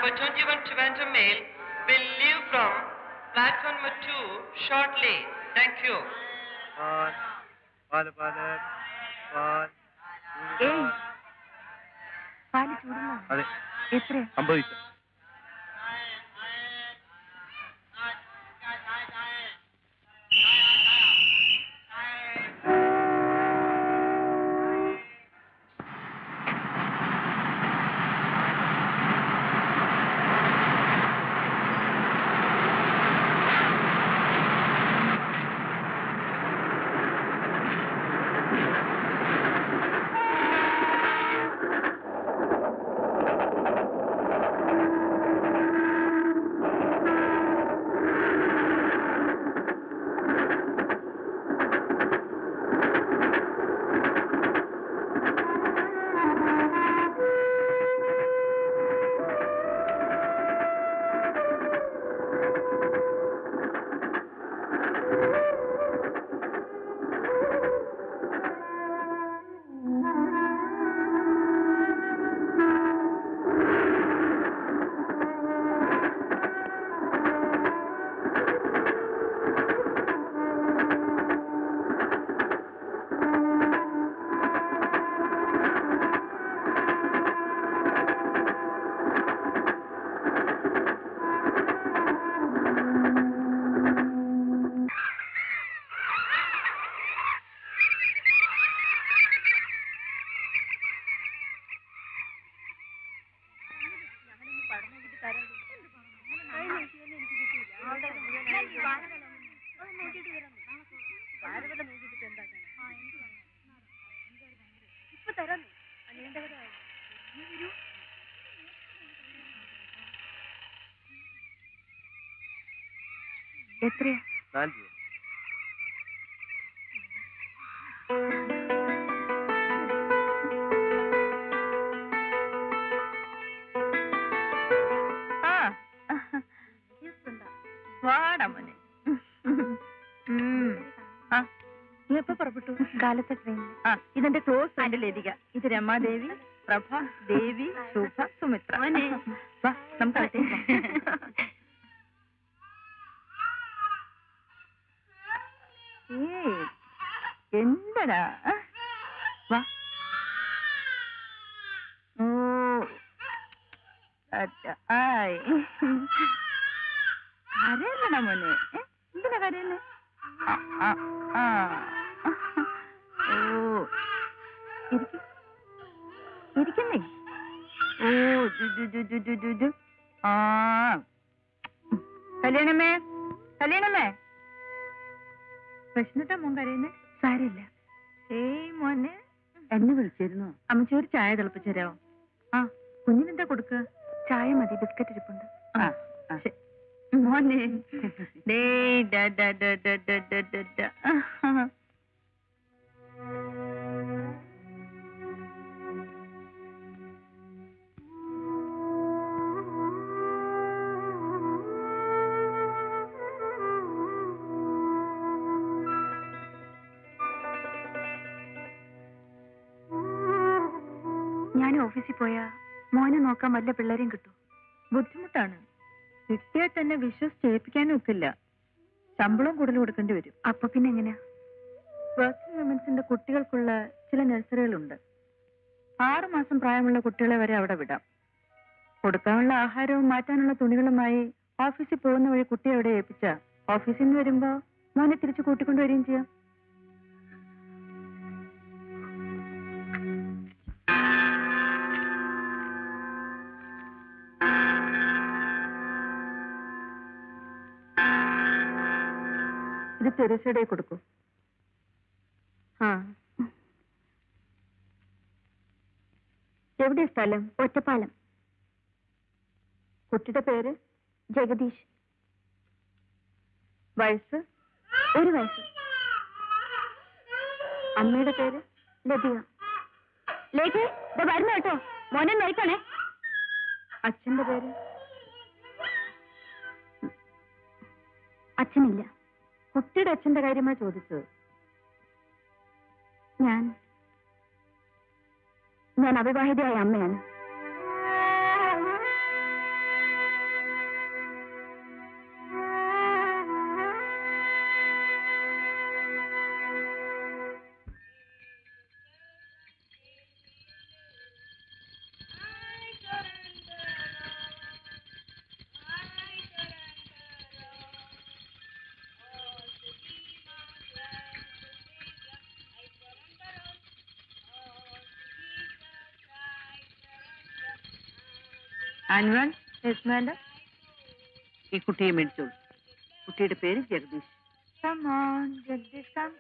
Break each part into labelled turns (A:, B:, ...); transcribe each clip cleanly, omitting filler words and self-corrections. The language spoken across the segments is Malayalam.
A: number 21 Trivandrum Mail will leave from platform number 2 shortly. Thank you.
B: പാല് ചൂടുള്ള അതെ എത്ര 50 പൈസ. എത്രയാ? 4 രൂപ. വാടമോനെ. എപ്പോ പുറപ്പെട്ടു? കാലത്തെ ട്രെയിൻ. ഇതെന്റെ ക്ലോസ് ഫ്രണ്ട് ലതിക. ഇത് രമാദേവി, പ്രഭ, ദേവി, ശോഭ, സുമിത്ര. വാ നമുക്ക് എന്തടാ? വാ. ഓ കരയല്ലടാ മോനെ. എന്തിനാ കരയുന്നേ? ഓ ഇരിക്കുന്നേ. ഓ കല്യാണമേ കല്യാണമേ. പ്രശ്നത്താ മോൻ കരയുന്നേ? സാരില്ല. ഏയ് മോനെ. എന്നെ വിളിച്ചിരുന്നു. അമ്മച്ചി ഒരു ചായ തിളപ്പിച്ചു തരാമോ? കുഞ്ഞിനെന്താ കൊടുക്കുക? ചായ മതി, ബിസ്ക്കറ്റ് ഇരിപ്പുണ്ട്. മോനെ ഞാൻ ഓഫീസിൽ പോയാ മോനെ നോക്കാൻ വല്ല പിള്ളേരെയും കിട്ടും. ബുദ്ധിമുട്ടാണ്. കിട്ടിയാൽ തന്നെ വിശ്വസിച്ച് ഏൽപ്പിക്കാനും ഒക്കില്ല. ശമ്പളം കൂടുതൽ കൊടുക്കേണ്ടി വരും. അപ്പൊ പിന്നെ എങ്ങനെയാ? വർക്കിംഗ് വിമൻസിന്റെ കുട്ടികൾക്കുള്ള ചില നഴ്സറികളുണ്ട്. 6 മാസം പ്രായമുള്ള കുട്ടികളെ വരെ അവിടെ വിടാം. കൊടുക്കാനുള്ള ആഹാരവും മാറ്റാനുള്ള തുണികളുമായി ഓഫീസിൽ പോകുന്ന വഴി കുട്ടിയെ അവിടെ ഏൽപ്പിച്ച ഓഫീസിൽ നിന്ന് വരുമ്പോ മോനെ തിരിച്ചു കൂട്ടിക്കൊണ്ടുവരികയും ചെയ്യാം. ഇത് തെരേസയുടെ കൊടുക്കൂ. എവിടെ സ്ഥലം? ഒറ്റപ്പാലം. കുട്ടിയുടെ പേര്? ജഗദീഷ്. വയസ്സ്? 1 വയസ്സ്. അമ്മയുടെ പേര്? ലതിക. ലേഖേ വരുന്ന കേട്ടോ, മോനെ നോക്കണേ. അച്ഛന്റെ പേര്? അച്ഛനില്ല. കുട്ടിയുടെ അച്ഛന്റെ കാര്യമായി ചോദിച്ചത്. ഞാൻ അവിവാഹിതയായ അമ്മയാണ്. ആൻവൺ, യെസ് മാഡം.
C: ഈ കുട്ടിയെ മേടിച്ചോളൂ. കുട്ടിയുടെ പേര് Jagdish.
B: Come on, Jagdish, come.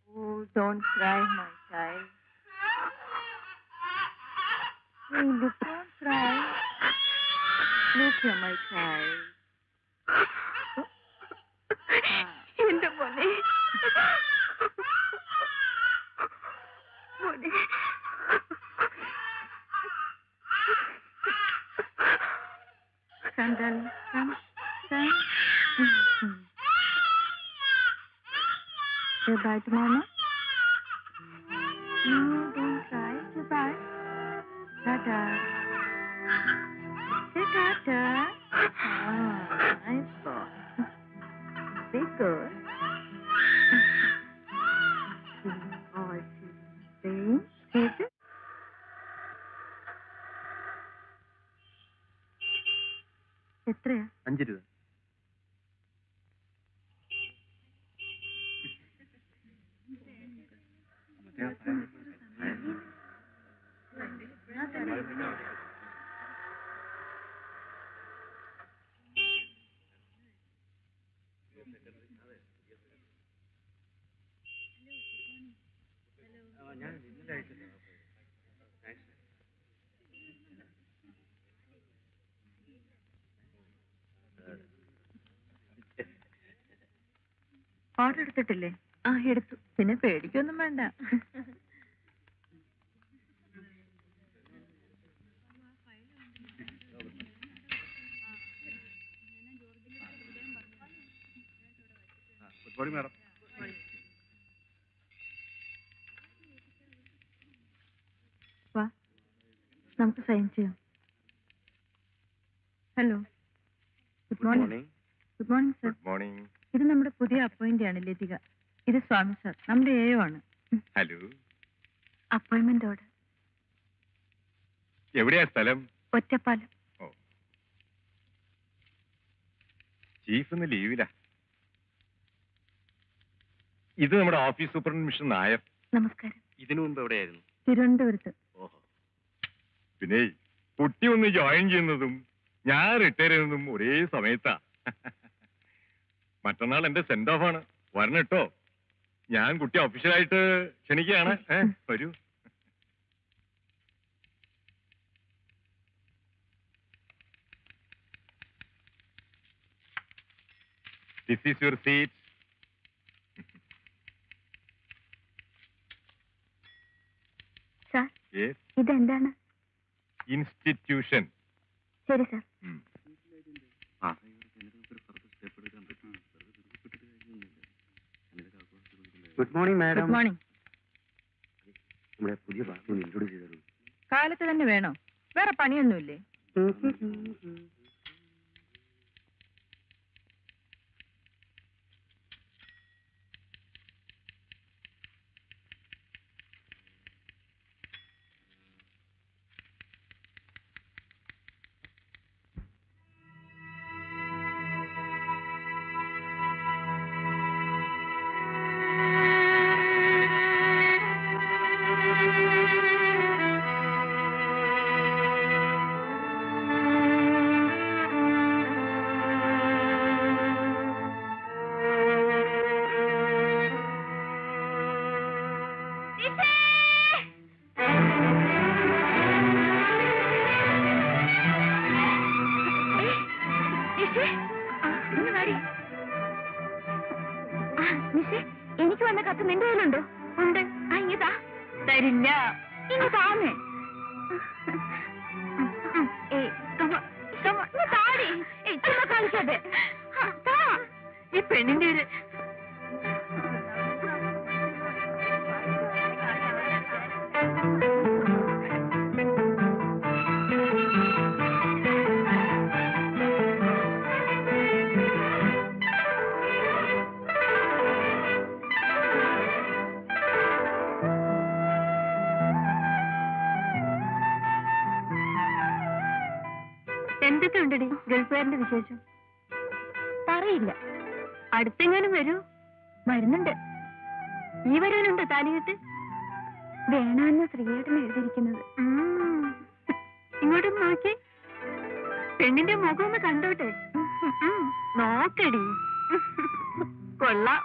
B: Oh, don't cry, my child. Hey, look, don't cry. Look here, my child.
D: എന്റെ മോനെ മോനെ
B: Come, darling, come. Say bye to Mama. No, don't cry. Say bye. Tata. Say Tata. Nice boy. Be good. All children. Is it? എത്രയാ?
E: 5 രൂപ.
B: ഓർഡർ എടുത്തിട്ടില്ലേ?
D: ആ എടുത്തു.
B: പിന്നെ പേടിക്കൊന്നും വേണ്ട.
E: Good morning madam.
B: വാ, നമുക്ക് സൈൻ ചെയ്യാം. Hello, good morning. Good morning sir.
E: Good morning.
B: ഇത് നമ്മുടെ പുതിയ അപ്പോയിന്റ് ആണ് ലതിക. ഇത് സ്വാമി സർ, നമ്മുടെ AO ആണ്.
E: ഹലോ.
B: Appointment order.
E: എവിടെയാ സ്ഥലം?
B: ഒറ്റപ്പാലം.
E: ഓ, ചീഫ് ഇന്ന് ലീവിലാ. ഇത് നമ്മുടെ ഓഫീസ് സൂപ്രണ്ട് മിസ്റ്റർ നായർ.
B: നമസ്കാരം.
E: ഇതിനു മുമ്പ് എവിടെയായിരുന്നു?
B: തിരുവനന്തപുരത്ത്.
E: ഓഹോ. പിന്നെ കുട്ടി ഒന്ന് ജോയിൻ ചെയ്യുന്നതും ഞാൻ റിട്ടയർ ചെയ്യുന്നതും ഒരേ സമയത്താ. മറ്റന്നാൾ എന്റെ സെൻഡ് ഓഫ് ആണ്, വരണം കേട്ടോ. ഞാൻ കുട്ടി ഒഫീഷ്യലായിട്ട് ക്ഷണിക്കുകയാണ്. വരൂ. This is your seat.
B: Sir,
E: Yes.
B: ഇതെന്താണ്?
E: Institution.
B: ശരി sir.
F: Good morning madam.
B: Good morning.
F: നമ്മുടെ പുതിയ ബാത്റൂം ഇൻട്രോഡ്യൂസ് ചെയ്തു.
B: കാലത്ത് തന്നെ വേണോ? വേറെ പണിയൊന്നുമില്ലേ?
D: എനിക്ക് വന്ന കത്ത് നിന്റെ കയ്യിലുണ്ടോ? ഉണ്ട്. ആ ഇങ്ങതാ.
B: തരില്ല.
D: ഇങ്ങതാന്ന്. താടി ചുമ്മാ കാണിക്കാതെ.
B: ഈ പെണ്ണിന്റെ ഒരു എന്തൊക്കെ ഉണ്ടടി ഗൾഫുകാരന്റെ വിശേഷം?
D: പറയില്ല.
B: അടുത്തെങ്ങാനും വരൂ?
D: വരുന്നുണ്ട്. ഈ വരാനുണ്ടോ താലികെട്ട്? വേണമെന്ന് ശ്രീയേട്ടൻ എഴുതിയിരിക്കുന്നത്.
B: ഇങ്ങോട്ടൊന്ന് നോക്കി, പെണ്ണിന്റെ മുഖം ഒന്ന് കണ്ടോട്ടെ. നോക്കടി, കൊള്ളാം.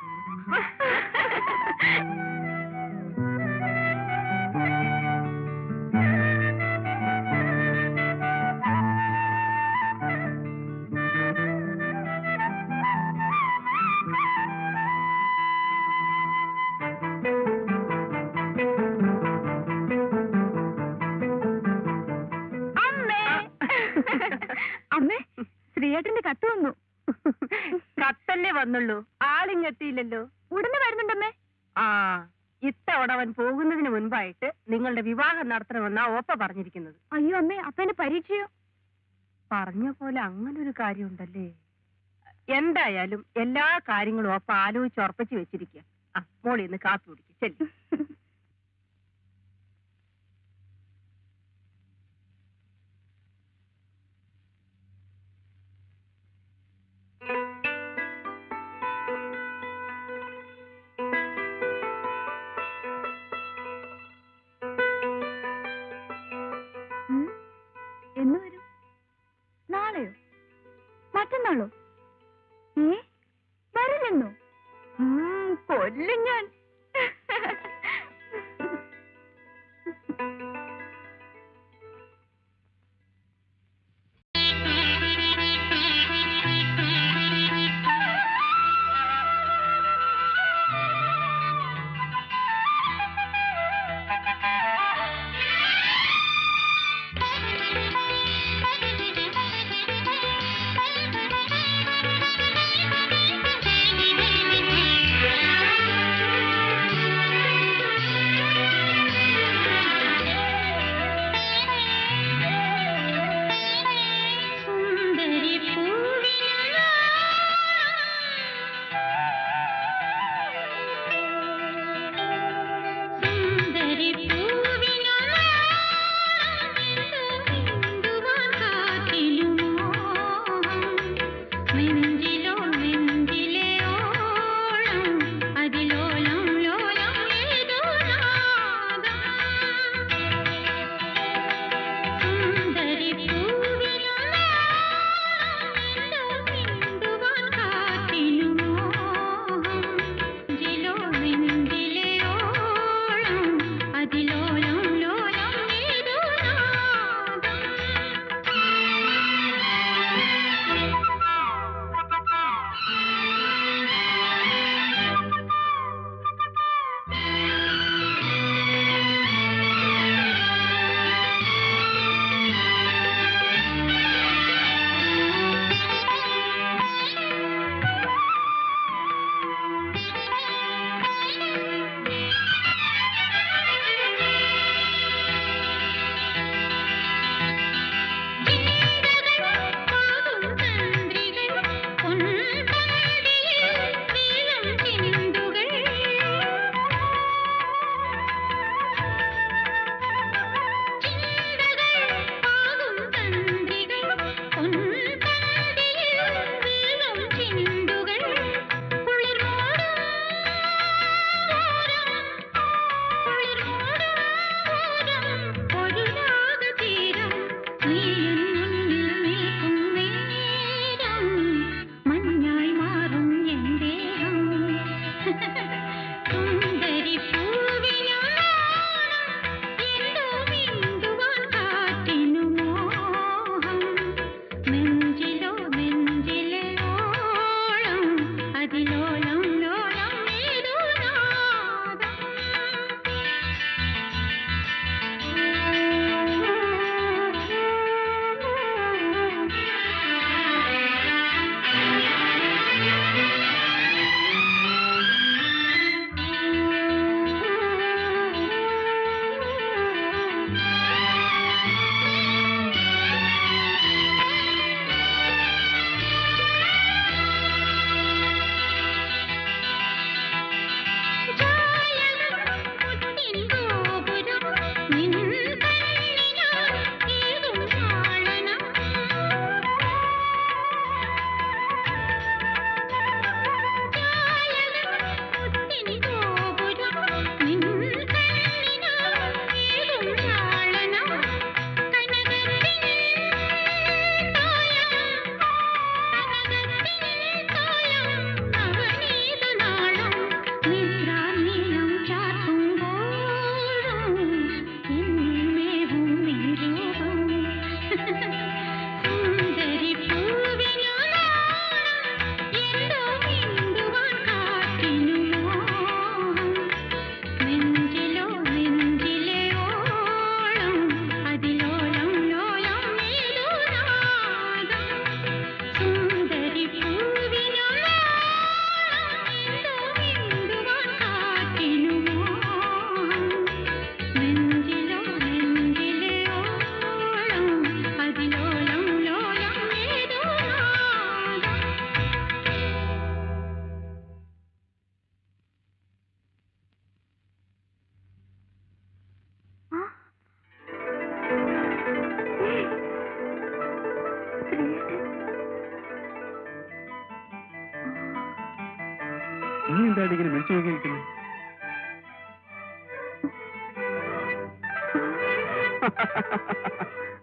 D: അമ്മേ, ശ്രീയേട്ടന്റെ കത്ത് വന്നു.
C: കത്തല്ലേ വന്നുള്ളൂ, ആളിങ്ങെത്തിയില്ലല്ലോ.
D: ഉടനെ വരുന്നുണ്ടമ്മേ.
C: ആ, ഇത്തവണ അവൻ പോകുന്നതിന് മുൻപായിട്ട് നിങ്ങളുടെ വിവാഹം നടത്തണമെന്നാ ഓപ്പ പറഞ്ഞിരിക്കുന്നത്.
D: അയ്യോ അമ്മേ, അപ്പന്റെ പരീക്ഷയോ?
C: പറഞ്ഞ പോലെ അങ്ങനൊരു കാര്യമുണ്ടല്ലേ. എന്തായാലും എല്ലാ കാര്യങ്ങളും ഓപ്പ ആലോചിച്ച് ഉറപ്പിച്ചു വെച്ചിരിക്കുക. ആ, മോളി ഇന്ന് കാപ്പി കുടിക്കും. ചെല്ലി.
D: എന്ന് വരും? നാളെയോ മറ്റന്നാളോ? വരില്ലെന്നോ? കൊല്ലും ഞാൻ.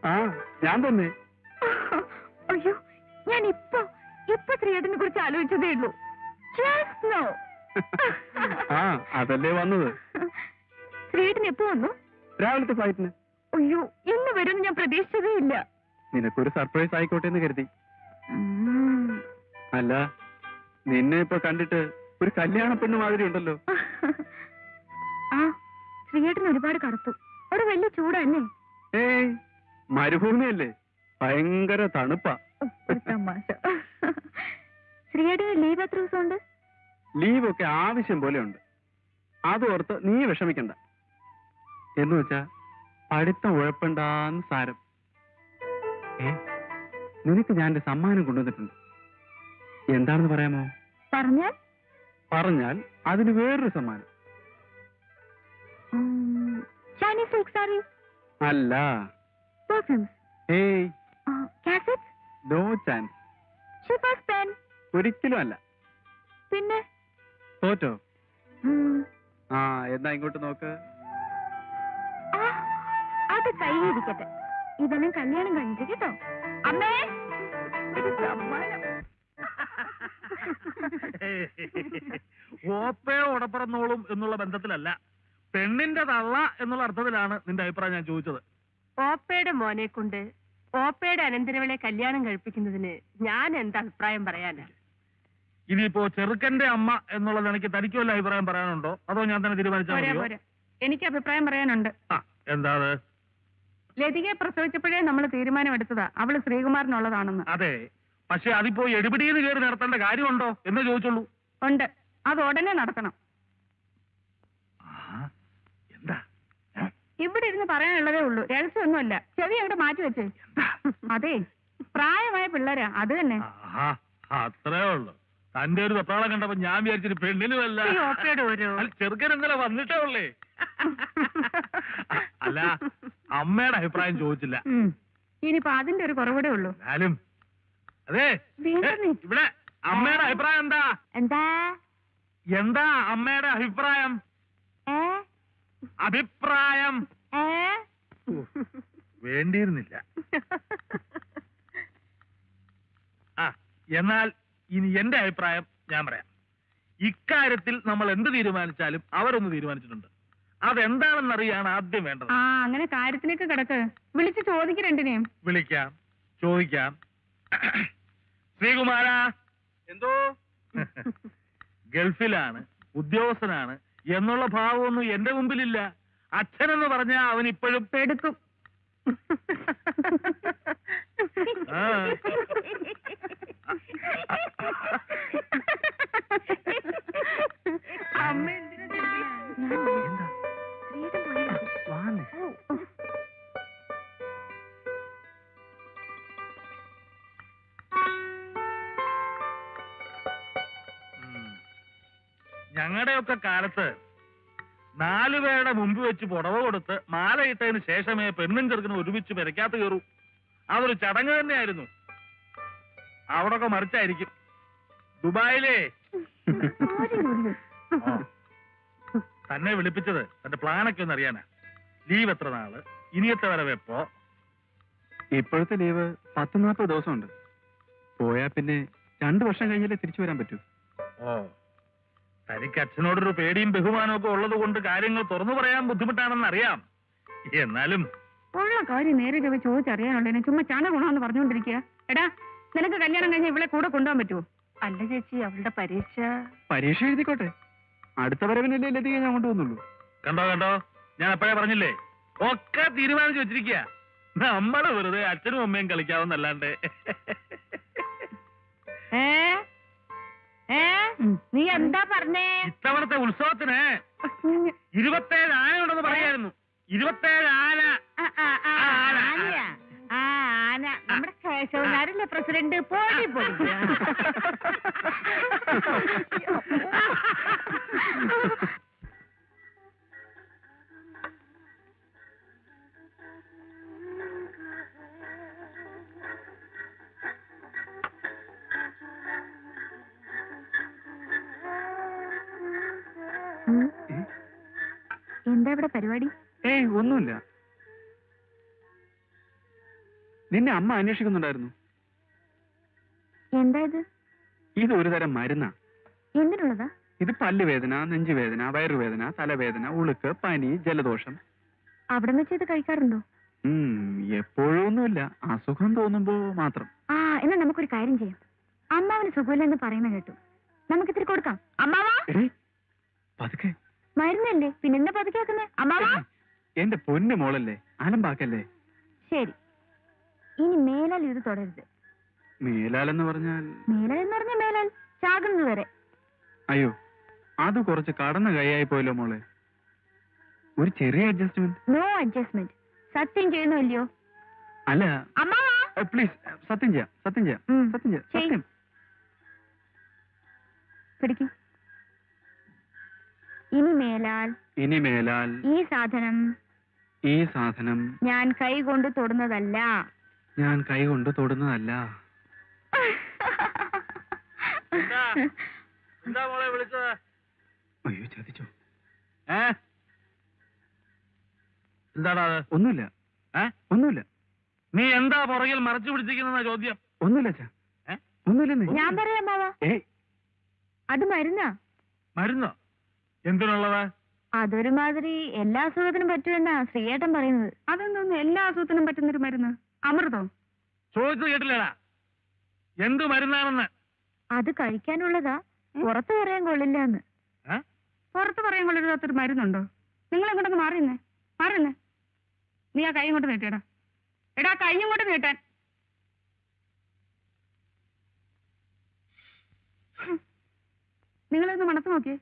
E: ആ ഞാൻ തന്നെ.
B: അയ്യോ, ഞാൻ ഇപ്പൊ ശ്രീയേട്ടനെ കുറിച്ച് ആലോചിച്ചതേ ഉള്ളൂ. Just now.
E: ആ അതല്ലേ വന്നത്.
B: ശ്രീയേട്ടൻ എപ്പോ വന്നു?
E: രാവിലത്തെ ഫ്ലൈറ്റിന്.
B: അയ്യോ, ഇന്ന് വരും ഞാൻ പ്രതീക്ഷിച്ചതേ ഇല്ല.
E: നിനക്കൊരു സർപ്രൈസ് ആയിക്കോട്ടെ എന്ന് കരുതി. അല്ല, നിന്നെ ഇപ്പൊ കണ്ടിട്ട് ഒരു കല്യാണ പെണ്ണ് മാതിരി ഉണ്ടല്ലോ.
B: ആ, ശ്രീയേട്ടൻ ഒരുപാട് കറുത്തു. ഒരു വലിയ ചൂടല്ലേ?
E: ഏയ്, മരുഭൂമിയല്ലേ, ഭയങ്കര തണുപ്പാ.
B: തമാശ. ശ്രീയേട്ടന് ലീവ് എത്ര ദിവസം ഉണ്ട്?
E: ലീവൊക്കെ ആവശ്യം പോലെ ഉണ്ട്. അതോർത്ത് നീ വിഷമിക്കണ്ട. എന്ന് വെച്ചാ പഠിത്തം ഉഴപ്പണ്ടാന്ന് സാരം. നിനക്ക് ഞാൻ എന്റെ സമ്മാനം കൊണ്ടുവന്നിട്ടുണ്ട്. എന്താണെന്ന് പറയാമോ? പറഞ്ഞാൽ അതിന് വേറൊരു സമ്മാനം.
B: ചൈനീസ് സിൽക്ക് സാരി
E: അല്ല.
B: പെർഫ്യൂംസ്?
E: ഏയ്,
B: cassettes?
E: No chance.
B: Sheaffer's pen?
E: ഒരിക്കലും അല്ല.
B: പിന്നെ?
E: തോറ്റോ? ആ, എന്നാ ഇങ്ങോട്ട് നോക്ക്.
B: അത് കയ്യിരിക്കട്ടെ. ഇതെല്ലാം കല്യാണം കഴിഞ്ഞിട്ട് കേട്ടോ. അമ്മേ, ഒരു സമ്മാനം.
G: ഓപ്പയോ ഉടപ്പറന്നോളും എന്നുള്ള ബന്ധത്തിലല്ല, പെണ്ണിന്റെ തള്ള എന്നുള്ള അർത്ഥത്തിലാണ് നിന്റെ അഭിപ്രായം ഞാൻ ചോദിച്ചത്.
C: ഓപ്പയുടെ മോനെ കൊണ്ട് ഓപ്പയുടെ അനന്തരവളെ കല്യാണം കഴിപ്പിക്കുന്നതിന് ഞാൻ എന്താ അഭിപ്രായം പറയാനാ?
G: ഇനിയിപ്പോ ചെറുക്കന്റെ അമ്മ എന്നുള്ളത് എനിക്ക് തനിക്ക് വല്ല അഭിപ്രായം പറയാനുണ്ടോ, അതോ ഞാൻ തന്നെ തീരുമാനിച്ചാൽ?
B: എനിക്ക് അഭിപ്രായം പറയാനുണ്ട്.
G: എന്താ?
B: ലതികയെ പ്രസവിച്ചപ്പോഴേ നമ്മൾ തീരുമാനമെടുത്തതാ അവള് ശ്രീകുമാരനുള്ളതാണെന്ന്.
G: അതെ, പക്ഷെ അതിപ്പോ എടുപിടിയെന്ന് കയറി നടത്തേണ്ട കാര്യമുണ്ടോ എന്ന് ചോദിച്ചുള്ളൂ.
B: ഉണ്ട്, അത് ഉടനെ നടത്തണം.
G: എന്താ?
B: ഇവിടെ ഇരുന്ന് പറയാനുള്ളതേ ഉള്ളൂ, രഹസ്യമൊന്നുമല്ല. ചെവി അവിടെ മാറ്റി വെച്ചേ. അതെ, പ്രായമായ പിള്ളേരാ, അത് തന്നെ.
G: അത്രേ ഉള്ളു. തന്റെ ഒരു വെപ്രാളം കണ്ടപ്പോ ഞാൻ വിചാരിച്ചിട്ട് പെണ്ണിനുമല്ല, ചെറുക്കൻ ഇന്നലെ വന്നിട്ടേ ഉള്ളേ. അല്ല, അമ്മയുടെ അഭിപ്രായം ചോദിച്ചില്ല.
B: ഇനിയിപ്പോ അതിന്റെ ഒരു കുറവൂടെ ഉള്ളൂ.
G: എന്നാലും അതെ, ഇവിടെ അമ്മയുടെ അഭിപ്രായം എന്താ? എന്താ അമ്മയുടെ അഭിപ്രായം? അഭിപ്രായം വേണ്ടിയിരുന്നില്ല. എന്നാൽ ഇനി എന്റെ അഭിപ്രായം ഞാൻ പറയാം. ഇക്കാര്യത്തിൽ നമ്മൾ എന്ത് തീരുമാനിച്ചാലും അവരൊന്ന് തീരുമാനിച്ചിട്ടുണ്ട്. അതെന്താണെന്നറിയാണ് ആദ്യം വേണ്ടത്.
B: അങ്ങനെ കാര്യത്തിലേക്ക് കിടക്ക്. വിളിച്ച് ചോദിക്ക് രണ്ടിനെയും.
G: വിളിക്കാം, ചോദിക്കാം. ശ്രീകുമാര, എന്തോ ഗൾഫിലാണ്, ഉദ്യോഗസ്ഥനാണ് എന്നുള്ള ഭാവമൊന്നും എന്റെ മുമ്പിലില്ല. അച്ഛനെന്ന് പറഞ്ഞാൽ അവൻ ഇപ്പോഴും
B: എടുക്കും. അമ്മ
G: ഞങ്ങളുടെയൊക്കെ കാലത്ത് 4 പേരുടെ മുമ്പ് വെച്ച് പുടവ കൊടുത്ത് മാലയിട്ടതിന് ശേഷമേ പെണ്ണും ചെറുക്കനും ഒരുമിച്ച് പെരക്കാത്ത കയറൂ. അതൊരു ചടങ്ങ് തന്നെയായിരുന്നു. അവിടൊക്കെ മറിച്ചായിരിക്കും. ദുബായിലേ തന്നെ വിളിപ്പിച്ചത് തന്റെ പ്ലാനൊക്കെ ഒന്ന് അറിയാനാ. ലീവ് എത്ര നാള്, ഇനിയത്തെ വരവ് എപ്പോ?
E: ഇപ്പോഴത്തെ ലീവ് 10-40 ദിവസമുണ്ട്. പോയാ പിന്നെ 2 വർഷം കഴിഞ്ഞാലേ തിരിച്ചു വരാൻ പറ്റൂ.
G: ഓ, തനിക്ക് അച്ഛനോടൊരു പേടിയും ബഹുമാനവും ഒക്കെ ഉള്ളത് കൊണ്ട് കാര്യങ്ങൾ തുറന്നു പറയാൻ ബുദ്ധിമുട്ടാണെന്ന് അറിയാം. എന്നാലും
B: ഉള്ള കാര്യം നേരെ ചോദിച്ചറിയാനുള്ളതിനെ ചുമ്മാ ചാണ ഗുണമെന്ന് പറഞ്ഞുകൊണ്ടിരിക്കുക. എടാ, നിനക്ക് കല്യാണം കഴിഞ്ഞ ഇവിടെ കൂടെ കൊണ്ടുപോകാൻ പറ്റുമോ?
C: അല്ല ചേച്ചി, അവളുടെ
E: പരീക്ഷ എഴുതിക്കോട്ടെ. അടുത്ത വരവിനല്ലേ ലതിക ഞാൻ കൊണ്ടുവന്നുള്ളൂ.
G: കണ്ടോ കണ്ടോ, ഞാൻ അപ്പോഴേ പറഞ്ഞില്ലേ, ഒക്കെ തീരുമാനിച്ചു വെച്ചിരിക്കുക. നമ്മള് വെറുതെ അച്ഛനും അമ്മയും കളിക്കാവുന്നല്ലാണ്ട്.
B: നീ എന്താ പറഞ്ഞേ?
G: ഇത്തവണത്തെ ഉത്സവത്തിന് 27 ആനയുണ്ടെന്ന് പറയായിരുന്നു. 27 ആന.
B: ആന നമ്മുടെ കേശവനാരല്ലേ പ്രസിഡന്റ്? പോടി പോടി. എന്താ ഇവിടെ പരിപാടി?
E: ഒന്നുമില്ല.
H: നിന്നെ അമ്മ അന്വേഷിക്കുന്നുണ്ടായിരുന്നു.
D: എന്താ ഇത്?
H: ഇത് ഒരു തരം മരുന്നാ.
D: എന്തിനുള്ളതാ?
H: ഇത് പല്ലുവേദന, നെഞ്ചുവേദന, വയറുവേദന, തലവേദന, ഉളുക്ക്, പനി, ജലദോഷം.
D: അവിടെ വെച്ച് ഇത് കഴിക്കാറുണ്ടോ?
H: എപ്പോഴൊന്നുമില്ല, അസുഖം തോന്നുമ്പോ മാത്രം.
D: ആ, എന്നാ നമുക്കൊരു കാര്യം ചെയ്യാം. അമ്മാവന് സുഖമില്ലെന്ന് പറയുന്ന കേട്ടു. നമുക്ക് ഇത്തിരി കൊടുക്കാം. അമ്മാവാ,
H: പതുക്കെ.
D: മരുന്നല്ലേ, പിന്നെന്താ പതുക്കെ വെക്കുന്നേ? അമ്മാവാ,
H: എന്റെ പൊന്നു മോളല്ലേ, അലമ്പാക്കല്ലേ.
D: ശരി, ഇനി മേലാൽ ഇത് തുടരുത്.
H: മേലാലെന്ന് പറഞ്ഞാൽ?
D: മേലാൽ എന്ന് പറഞ്ഞ മേലാൽ ചാകുന്നത് വരെ.
H: അയ്യോ, അത് കുറച്ച് കടന്ന കൈയായി പോയല്ലോ മോളെ. ഒരു ചെറിയ അഡ്ജസ്റ്റ്മെന്റ്.
D: No adjustment. സത്യം ചെയ്യുന്നോ ഇല്ലയോ?
H: അല്ല,
D: അമ്മാവാ,
H: പ്ലീസ്, സത്യം ചെയ്യാം, സത്യം ചെയ്യാം, സത്യം ചെയ്യാം, സത്യം.
D: പിടിക്ക്. ഇനി മേലാൽ ഈ സാധനം ഞാൻ കൈ കൊണ്ട് തൊടുന്നതല്ല.
G: എന്താ മോളെ വിളിച്ചത്?
H: അയ്യോ, ചതിച്ചോ?
G: എന്താടാ അത്?
H: ഒന്നുമില്ല.
G: നീ എന്താ പുറകിൽ മറച്ചു പിടിച്ചിരിക്കുന്ന ചോദ്യം?
H: ഒന്നുമില്ല അച്ഛാ, ഒന്നുമില്ലെന്ന്.
D: ഞാൻ പറയാം മാവാ, അത് മരുന്നാ.
G: മരുന്നോ? എന്തിനുള്ളതാ?
D: അതൊരുമാതിരി എല്ലാ അസുഖത്തിനും പറ്റുമെന്നാ ശ്രീയേട്ടൻ പറയുന്നത്.
C: അതെന്തോന്ന് എല്ലാ അസുഖത്തിനും പറ്റുന്നൊരു മരുന്ന്? അമൃതോ?
G: ചോദിച്ചത് കേട്ടില്ലടാ, എന്ത് മരുന്നാണെന്ന്.
D: അത് കഴിക്കാനുള്ളതാ, പുറത്ത് പറയാൻ കൊള്ളില്ല എന്ന്.
C: പുറത്ത് പറയാൻ കൊള്ളരുതാത്തൊരു മരുന്നുണ്ടോ? നിങ്ങൾ എങ്ങോട്ടൊന്ന് മാറുന്നേ. നീ ആ കൈ ഇങ്ങോട്ട് നീട്ടിയടാ. എടാ, കൈ ഇങ്ങോട്ട് നീട്ടാൻ. നിങ്ങളൊന്ന് മണത്ത് നോക്കിയേ.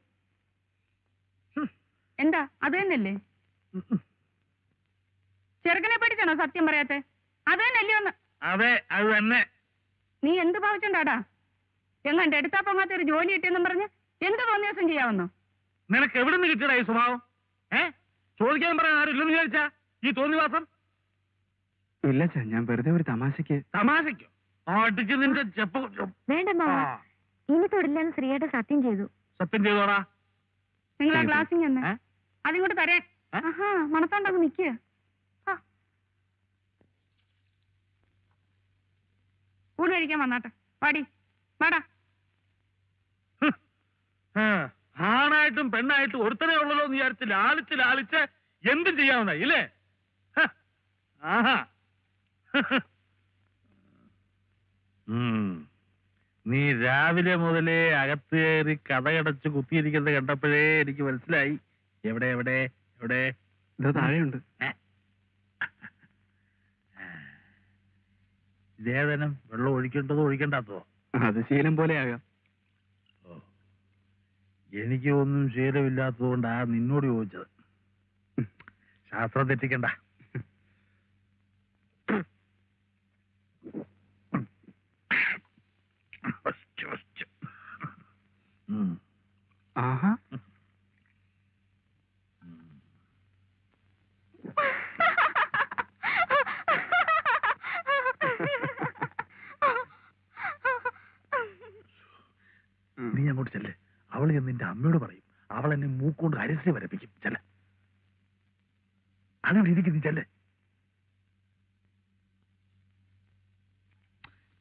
C: എന്താ, അത് തന്നെയല്ലേ? ചെറുക്കനെ പേടിച്ചാണോ സത്യം പറയാത്തെ? അത് തന്നെയല്ലേ ഒന്ന്?
G: അതെ, അത് തന്നെ.
C: നീ എന്ത് ഭാവിച്ചുണ്ടാടാ? എങ്ങാണ്ട് എടുത്താ പൊങ്ങാത്ത ഒരു ജോലി കിട്ടിയെന്നും പറഞ്ഞ് എന്ത് തോന്നിയ ദിവസം ചെയ്യാവുന്നോ?
G: നിനക്ക് എവിടെ നിന്ന് കിട്ടിയടാ ഈ സ്വഭാവം? ചോദിക്കാൻ പറയാൻ ആരും ഇല്ലെന്ന് വിചാരിച്ചാ ഈ തോന്നിവാസം?
H: ഇല്ല അച്ഛാ, ഞാൻ വെറുതെ ഒരു തമാശക്ക്.
G: തമാശക്കോ? അടിച്ച് നിന്റെ ചെപ്പ്.
D: വേണ്ട മാവാ, ഇനി തൊടില്ലെന്ന് ശ്രീയേട്ടൻ സത്യം ചെയ്തു.
G: സത്യം ചെയ്തോടാ.
C: നിങ്ങൾ ആ ഗ്ലാസിങ് തന്നെ അതിങ്ങോട്ട് തരേ. മണത്തോണ്ടങ്ങ് നിക്കുക. ഊണ് കഴിക്കാൻ വന്നാട്ടെ. വാടാ.
G: ആണായിട്ടും പെണ്ണായിട്ടും ഒരുത്തനെ ഉള്ളല്ലോ എന്ന് വിചാരിച്ച് ലാളിച്ച് എന്തും ചെയ്യാവുന്ന ഇല്ലേ? ആഹാ, നീ രാവിലെ മുതലേ അകത്ത് കയറി കഥകടച്ച് കുത്തിയിരിക്കുന്നത് കണ്ടപ്പോഴേ എനിക്ക് മനസ്സിലായി. എവിടെ
H: താഴെയുണ്ട്.
G: ലേദനം വെള്ളം ഒഴിക്കേണ്ടതോ ഒഴിക്കേണ്ടാത്തതോ?
H: അത് ശീലം പോലെ ആകാം.
G: എനിക്ക് ഒന്നും ശീലമില്ലാത്തതുകൊണ്ടാ നിന്നോട് ചോദിച്ചത്. ശാസ്ത്രം തെറ്റിക്കണ്ട.
H: ആഹാ,
G: നീ അങ്ങോട്ട് ചെല്ലേ. അവൾ ചെന്ന് നിന്റെ അമ്മയോട് പറയും. അവൾ എന്നെ മൂക്കൊണ്ട് അരസി വരപ്പിക്കും. ചെല്ല, അങ്ങനെ ഇരിക്കും. നീ ചെല്ലേ.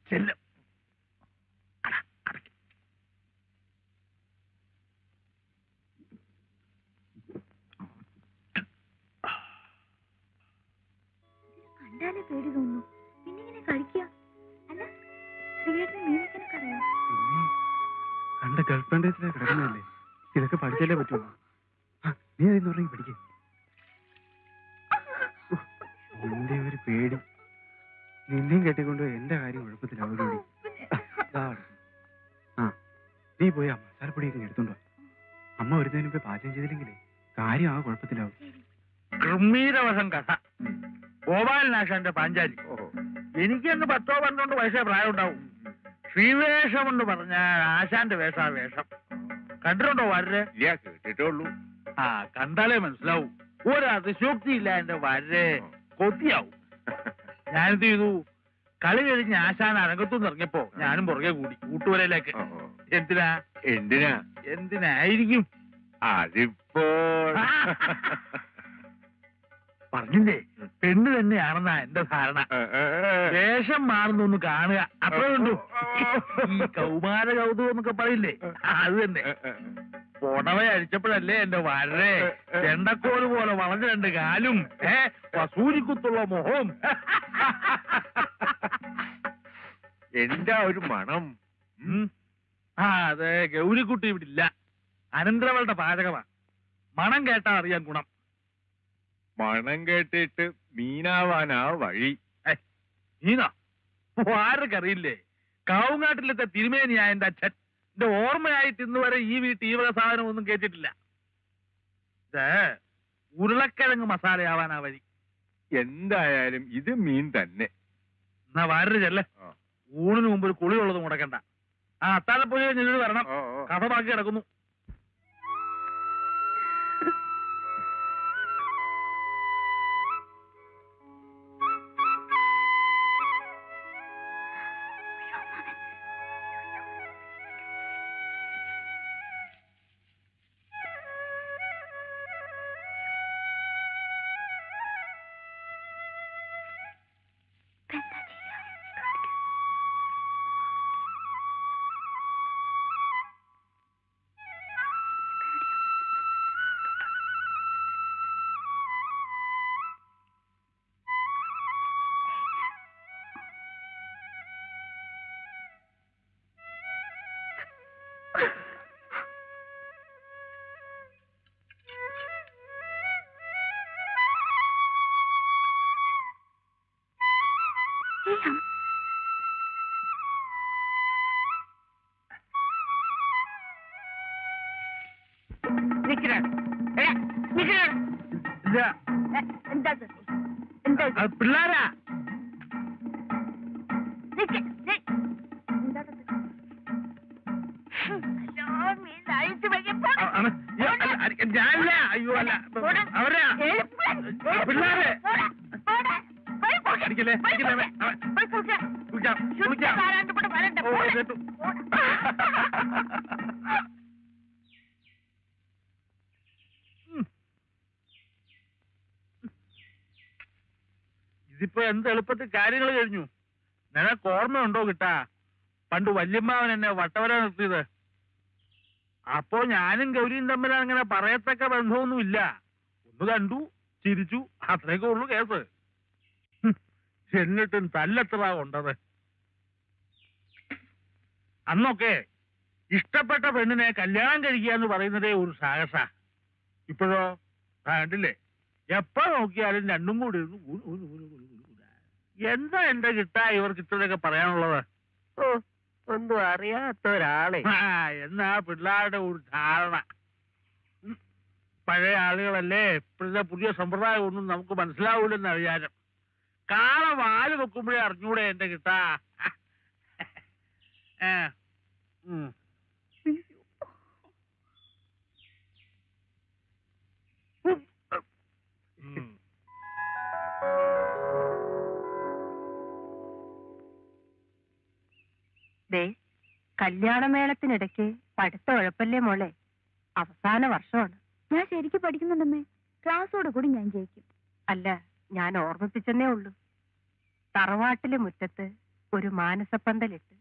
G: ചെല്ല.
D: കണ്ടാലേ പേടി തോന്നുന്നു. പിന്നെ ഇങ്ങനെ കഴിക്കുക. അല്ല, ശ്രീയേട്ടന് മീനൊക്കെ അറിയാം.
H: കണ്ട ഗൾഫ്രണ്ടിൽ കിടക്കുന്നതല്ലേ, ഇതൊക്കെ പഠിച്ചല്ലേ പറ്റുള്ളൂ. നീ അതിന്ന് പറഞ്ഞെങ്കിൽ പഠിക്കേ. എന്റെ ഒരു പേടി. നിന്നെയും കെട്ടിക്കൊണ്ട് എന്റെ കാര്യം കുഴപ്പത്തിലാവൂടി. നീ പോയി മസാലപ്പൊടിയൊക്കെ എടുത്തോണ്ടോ. അമ്മ വരുന്നതിന് മുമ്പ് പാചകം ചെയ്തില്ലെങ്കിലേ കാര്യം ആ കുഴപ്പത്തിലാവും.
G: ഗംഭീരവശം കഥ. ഗോപാലനാശാന്റെ പാഞ്ചാലി. എനിക്കന്ന് 10-12 വയസ്സേ പ്രായം ഉണ്ടാവും. ശ്രീവേഷം എന്ന് പറഞ്ഞാൽ ആശാന്റെ വേഷ വേഷം കണ്ടിട്ടുണ്ടോ? വരരെ കേട്ടിട്ടുള്ളൂ. കണ്ടാലേ മനസ്സിലാവും. ഒരു അതിശോക്തി ഇല്ല എന്റെ വരരെ. കൊത്തിയാവും. ഞാനെന്ത് ചെയ്തു? കളി കഴിഞ്ഞ് ആശാൻ അരങ്ങത്തുനിന്ന് ഇറങ്ങിയപ്പോ ഞാനും പുറകെ കൂടി കൂട്ടുവരയിലേക്ക്. എന്തിനായിരിക്കും?
E: അതിപ്പോ
G: പറഞ്ഞില്ലേ പെണ്ണ് തന്നെയാണെന്നാ എന്റെ ധാരണ. വേഷം മാറുന്നൊന്ന് കാണുക അത്രേ ഉള്ളൂ. ഈ കൗമാര കൗതുകം എന്നൊക്കെ പറയില്ലേ, അത് തന്നെ. പുടവ അഴിച്ചപ്പോഴല്ലേ എന്റെ വളരെ ചെണ്ടക്കോല് പോലെ വളഞ്ഞ 2 കാലും വസൂരിക്കുത്തുള്ള മുഖവും.
E: എന്താ ഒരു മണം.
G: അതെ, ഗൗരിക്കുട്ടി ഇവിടെ ഇല്ല. അനന്തരവളുടെ പാചകമാ. മണം കേട്ടാ അറിയാൻ ഗുണം.
E: മണം കേട്ടിട്ട് മീനാവാനാ വഴി.
G: മീനാ? ആർക്കറിയില്ലേ, കാവുങ്ങാട്ടിലത്തെ തിരുമേനിയാ എന്റെ അച്ഛൻ. എന്റെ ഓർമ്മയായിട്ട് ഇന്ന് വരെ ഈ വീട്ടിൽ ഈ വക സാധനം ഒന്നും കേട്ടിട്ടില്ല. ഇത് ഉരുളക്കിഴങ്ങ് മസാലയാവാനാ വഴി.
E: എന്തായാലും ഇത് മീൻ തന്നെ.
G: എന്നാ വാരര് ചെല്ലേ, ഊണിന് മുമ്പ് ഒരു കുളിയുള്ളത് മുടക്കണ്ട. അത്താഴപ്പുഴ ഞങ്ങൾ വരണം, കഥ ബാക്കി കിടക്കുന്നു. പിള്ളേരാ ഞാനില്ല. അയ്യോ അല്ല, അവരാ പിള്ളേരെ. അടിക്കല്ലേ അടിക്കല്ലേ. ഇതിപ്പോ എന്ത് എളുപ്പത്തിൽ കാര്യങ്ങൾ കഴിഞ്ഞു. നിനക്ക് ഓർമ്മയുണ്ടോ കിട്ടാ, പണ്ട് വല്യമ്മാവൻ എന്നെ വട്ടവര നിർത്തിയത്? അപ്പോ ഞാനും ഗൗരിയും തമ്മിൽ അങ്ങനെ പറയത്തക്ക ബന്ധമൊന്നുമില്ല. ഒന്ന് കണ്ടു, ചിരിച്ചു, അത്രയൊക്കെ ഉള്ളു കേസ്. എന്നിട്ടും തല്ലെത്ര കൊണ്ടത്. അന്നൊക്കെ ഇഷ്ടപ്പെട്ട പെണ്ണിനെ കല്യാണം കഴിക്കുക എന്ന് പറയുന്നതേ ഒരു സാഹസ. ഇപ്പോഴോ കണ്ടില്ലേ, എപ്പോ നോക്കിയാലും രണ്ടും കൂടി എന്താ എന്റെ കിട്ടാ ഇവർക്ക് ഇത്രയൊക്കെ പറയാനുള്ളത്?
C: ഒന്നും അറിയാത്ത ഒരാളെ
G: എന്നാ പിള്ളേരുടെ ഒരു ധാരണ. പഴയ ആളുകളല്ലേ, ഇപ്പോഴത്തെ പുതിയ സമ്പ്രദായം ഒന്നും നമുക്ക് മനസ്സിലാവൂലെന്ന് വിചാരം. കാള വാല് വെക്കുമ്പോഴേ അറിഞ്ഞൂടെ എന്റെ കിട്ടാ.
C: കല്യാണമേളത്തിനിടയ്ക്ക് പഠിത്തം ഉഴപ്പല്ലേ മോളെ, അവസാന വർഷമാണ്.
D: ഞാൻ ശരിക്കും പഠിക്കുന്നുണ്ടമ്മേ, ക്ലാസ്സോട് കൂടി ഞാൻ ജയിക്കും.
C: അല്ല, ഞാൻ ഓർമ്മിപ്പിച്ചെന്നേ ഉള്ളൂ. തറവാട്ടിലെ മുറ്റത്ത് ഒരു മാനസപ്പന്തലിട്ട്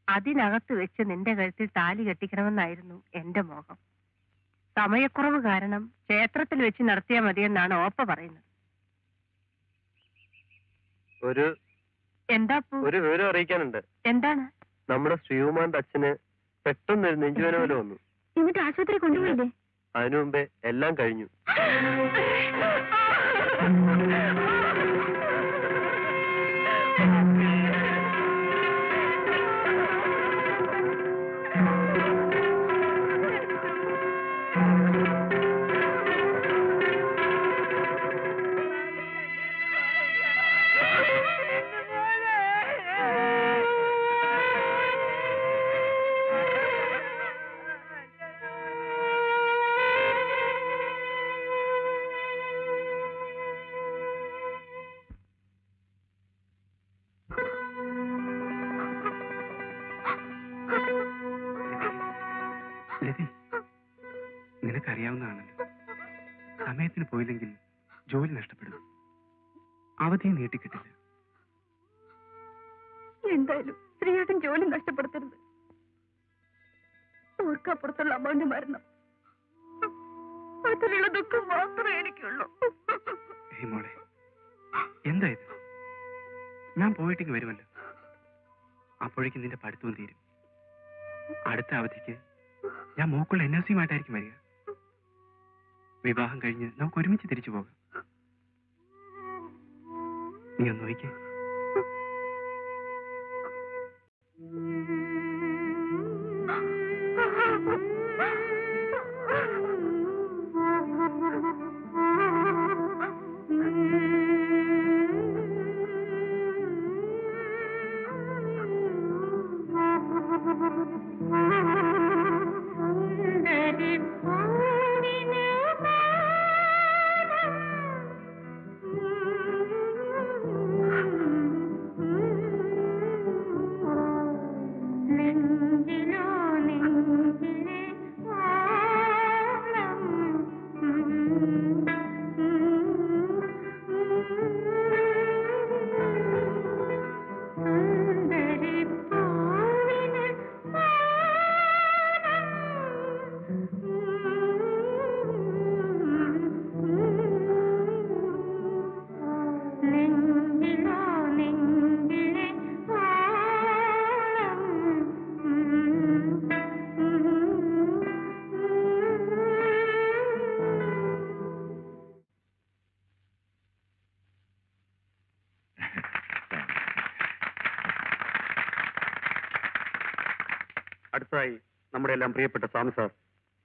C: അതിനകത്ത് വെച്ച് നിന്റെ കഴുത്തിൽ താലി കെട്ടിക്കണമെന്നായിരുന്നു എന്റെ മോഹം. സമയക്കുറവ് കാരണം ക്ഷേത്രത്തിൽ വെച്ച് നടത്തിയാൽ മതിയെന്നാണ് ഓപ്പ പറയുന്നത്. എന്താ
F: ഒരു വിവരം അറിയിക്കാനുണ്ട്.
C: എന്താണ്?
F: നമ്മുടെ ശ്രീകുമാറിന്റെ അച്ഛന് പെട്ടെന്നൊരു നെഞ്ചുവേന പോലെ വന്നു.
D: എന്നിട്ട് ആശുപത്രി കൊണ്ടുപോയില്ലേ?
F: അതിനു മുമ്പേ എല്ലാം കഴിഞ്ഞു.
H: ലതി, നിനക്കറിയാവുന്നതാണല്ലോ, സമയത്തിന് പോയില്ലെങ്കിൽ ജോലി നഷ്ടപ്പെടും. അവധിയും നീട്ടിക്കിട്ടില്ല.
B: എന്തായാലും ശ്രീയേട്ടൻ ജോലി നഷ്ടപ്പെടുത്തരുത്. ഓർക്കപ്പുറത്തുള്ള അമ്മാവിന്റെ മരണം അതിലുള്ള ദുഃഖം മാത്രമേ എനിക്കുള്ളൂ.
H: മോളെ, എന്താ ഇത്? ഞാൻ പോയിട്ടേക്ക് വരുമല്ലോ. അപ്പോഴേക്കും നിന്റെ പഠിത്തവും തീരും. അടുത്ത അവധിക്ക് ഞാൻ മോക്കുള്ള NOCയുമായിട്ടായിരിക്കും വരിക. വിവാഹം കഴിഞ്ഞ് നമുക്ക് ഒരുമിച്ച് തിരിച്ചു പോകാം. നീ ഒന്ന് നോക്കിക്കേ.
F: അടുത്തതായി നമ്മുടെ എല്ലാം പ്രിയപ്പെട്ട സ്വാമി സാർ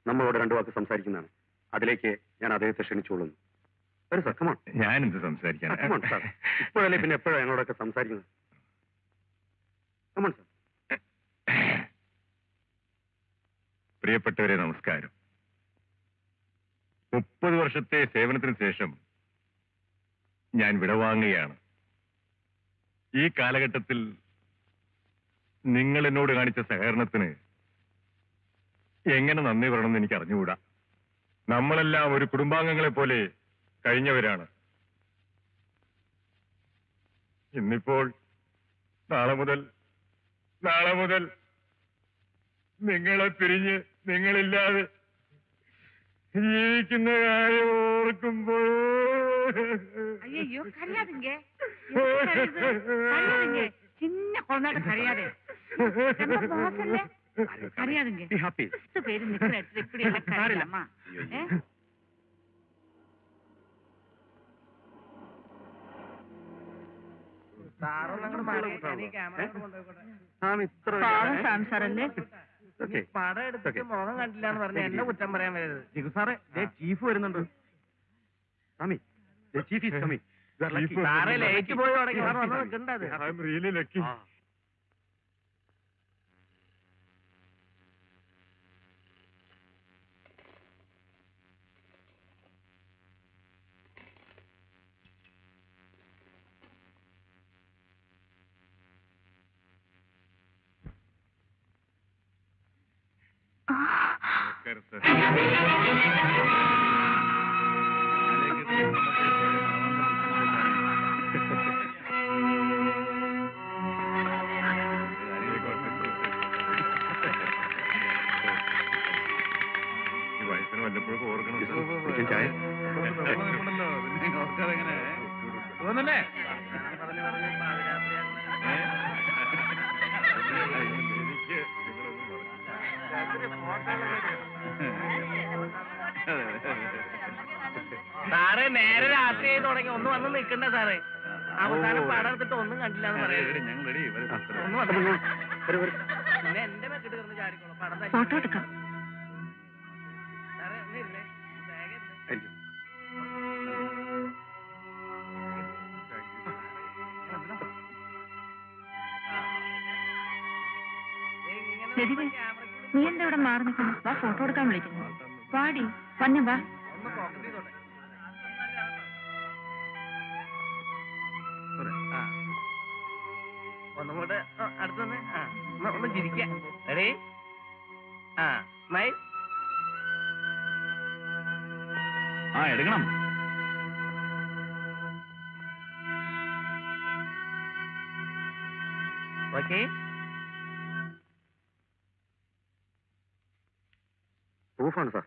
F: നമ്മളോട് രണ്ടു വാക്ക് സംസാരിക്കുന്നതാണ്. അതിലേക്ക് ഞാൻ അദ്ദേഹത്തെ ക്ഷണിച്ചോളുന്നു. ഒരു സഖമാണ്.
E: ഞാനെന്ത് സംസാരിക്കാൻ?
F: സാർ, ഇപ്പോഴല്ലേ പിന്നെ എപ്പോഴാണ് ഞങ്ങളോടൊക്കെ സംസാരിക്കുന്നത്? Come on sir.
E: പ്രിയപ്പെട്ടവരെ, നമസ്കാരം. 30 വർഷത്തെ സേവനത്തിന് ശേഷം ഞാൻ വിടവാങ്ങുകയാണ്. ഈ കാലഘട്ടത്തിൽ നിങ്ങൾ എന്നോട് കാണിച്ച സഹകരണത്തിന് എങ്ങനെ നന്ദി പറയണമെന്ന് എനിക്ക് അറിഞ്ഞുകൂടാ. നമ്മളെല്ലാം ഒരു കുടുംബാംഗങ്ങളെ പോലെ കഴിഞ്ഞവരാണ്. ഇന്നിപ്പോൾ നാളെ മുതൽ നിങ്ങളെ പിരിഞ്ഞ് നിങ്ങളില്ലാതെ ജീവിക്കുന്ന കാര്യം ഓർക്കുമ്പോൾ
C: ஐயோ கரையாதுங்க சின்ன குழந்தை கரையாது கரையாதுங்க பேரு நிக்கிற இடத்துல இப்படி எல்லாம் கரையாமா സാറല്ലേ പടം എടുത്തിട്ട് മുഖം കണ്ടില്ല എന്ന് പറഞ്ഞ എന്നെ കുറ്റം പറയാൻ വരരുത്. ജിഗു സാറേ, ചീഫ് വരുന്നുണ്ട്.
F: സ്വാമി, the chief is coming. You are lucky.
C: സാറേ ലേക്ക് പോയി തുടങ്ങി സാർ വന്ന് നിൽക്കണ്ടത്.
E: I am really lucky. നമസ്കാരം സർ. ഈ വയസ്സിന് വല്ലപ്പോഴും ഓർക്കണം.
F: ചായ
G: തോന്നല്ലേ?
E: എനിക്ക് നിങ്ങളൊന്നും
C: സാറേ നേരെ രാത്രി ആയി തുടങ്ങി ഒന്ന് വന്ന് നിൽക്കണ്ട സാറേ. അവസാനം പടം എടുത്തിട്ട് ഒന്നും കണ്ടില്ല എന്ന് പറയുന്നത്. ഒന്ന് വന്നു പിന്നെ എന്റെ മെക്കിട്ട് കിടന്ന് ചാടിക്കോളൂ. പടം
B: ഫോട്ടോ എടുക്കാം.
C: സാറേ ഒന്ന് ഇരുന്നേ. ബാഗ് ഇരുന്നേ.
F: Thank you.
B: ലതികേ, നീ എന്താ ഇവിടെ മാറി നിൽക്കുന്നു? വാ, ഫോട്ടോ എടുക്കാൻ വിളിക്കുന്നു. പാടി വന്നെ വാ.
C: ഒന്ന് പോക്കറ്റിൽ തൊട്ടെ. ഒന്നുകൂടെ അടുത്തൊന്ന് ഒന്ന് ചിരിക്കാം. റെഡി? സ്മൈൽ.
G: എടുക്കണം.
A: Okay?
F: പ്രൂഫാണ് സാർ.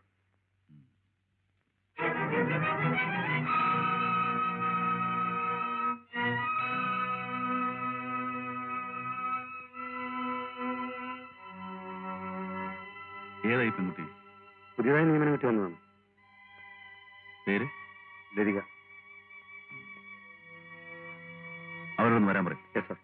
H: ഏതായി പെൺകുട്ടി?
F: പുതിയതായി നിയമനം പറ്റി വന്നതാണ്.
H: പേര്?
F: ലതിക.
H: അവരൊന്ന് വരാൻ പറയും.
F: Yes sir.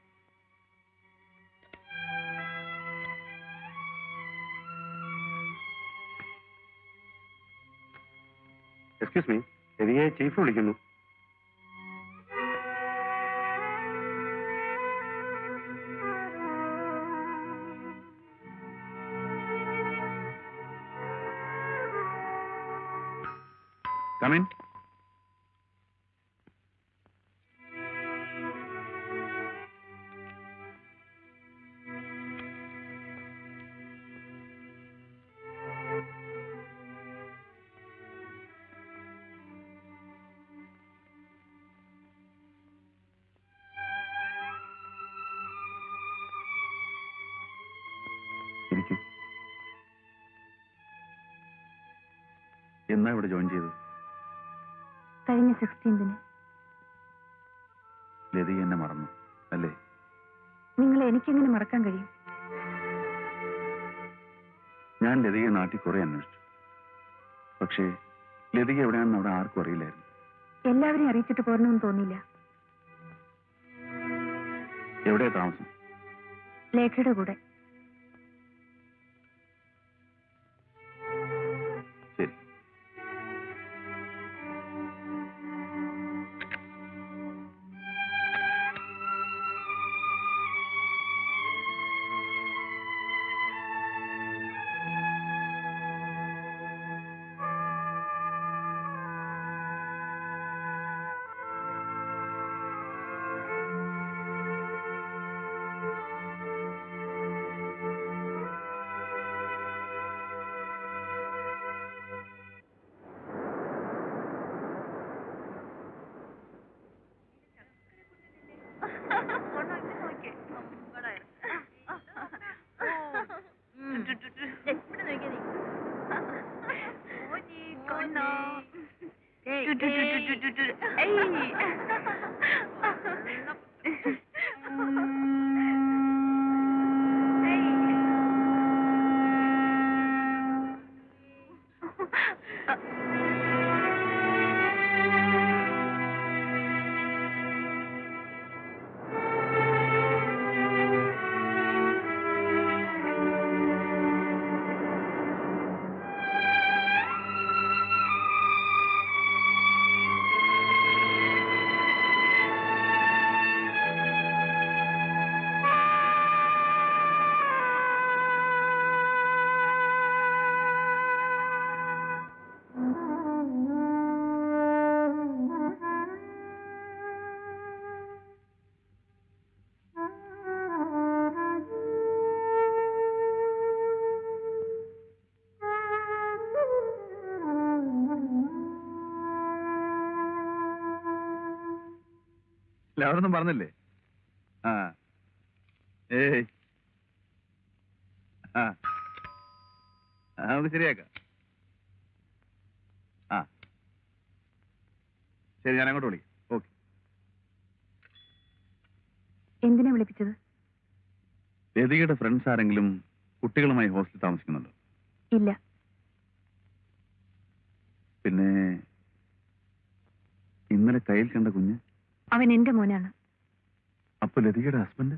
F: എക്സ്ക്യൂസ് മീ, ലതികയെ ചീഫ് വിളിക്കുന്നു.
H: Come in. ഇരിക്കൂ. എന്നാ ഇവിടെ ജോയിൻ ചെയ്തത്?
B: കഴിഞ്ഞ 16-ന്.
H: ലതിക എന്നെ മറന്നു അല്ലേ?
B: നിങ്ങളെ എനിക്കെങ്ങനെ മറക്കാൻ കഴിയും?
H: ഞാൻ ലതിക നാട്ടിൽ കുറെ അന്വേഷിച്ചു. പക്ഷേ ലതിക എവിടെയാണെന്ന് അവിടെ ആർക്കും അറിയില്ലായിരുന്നു.
B: എല്ലാവരെയും അറിയിച്ചിട്ട് പോരണമെന്ന് തോന്നിയില്ല.
H: എവിടെയാ താമസം?
B: ലേഖയുടെ കൂടെ.
H: ശരി. അവരൊന്നും പറഞ്ഞില്ലേ? ആ ഏയ് ആ നമുക്ക് ശരിയാക്കാം. ആ ശരി, ഞാൻ അങ്ങോട്ട് വിളിക്കാം. ഓക്കെ.
B: എന്തിനാ വിളിപ്പിച്ചത്?
H: ലതികയുടെ ഫ്രണ്ട്സ് ആരെങ്കിലും കുട്ടികളുമായി ഹോസ്റ്റലിൽ താമസിക്കുന്നുണ്ടോ?
B: ഇല്ല.
H: പിന്നെ ഇന്നലെ കയ്യിൽ കണ്ട കുഞ്ഞ്?
B: അവൻ എന്റെ മോനാണ്.
H: അപ്പൊ ലതികയുടെ ഹസ്ബൻഡ്?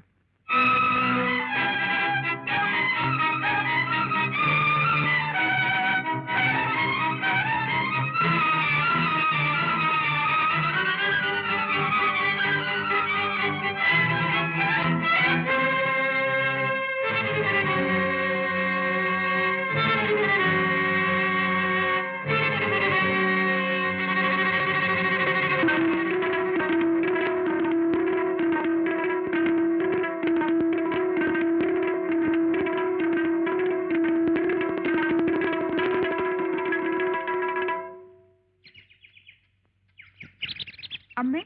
C: അമ്മേ,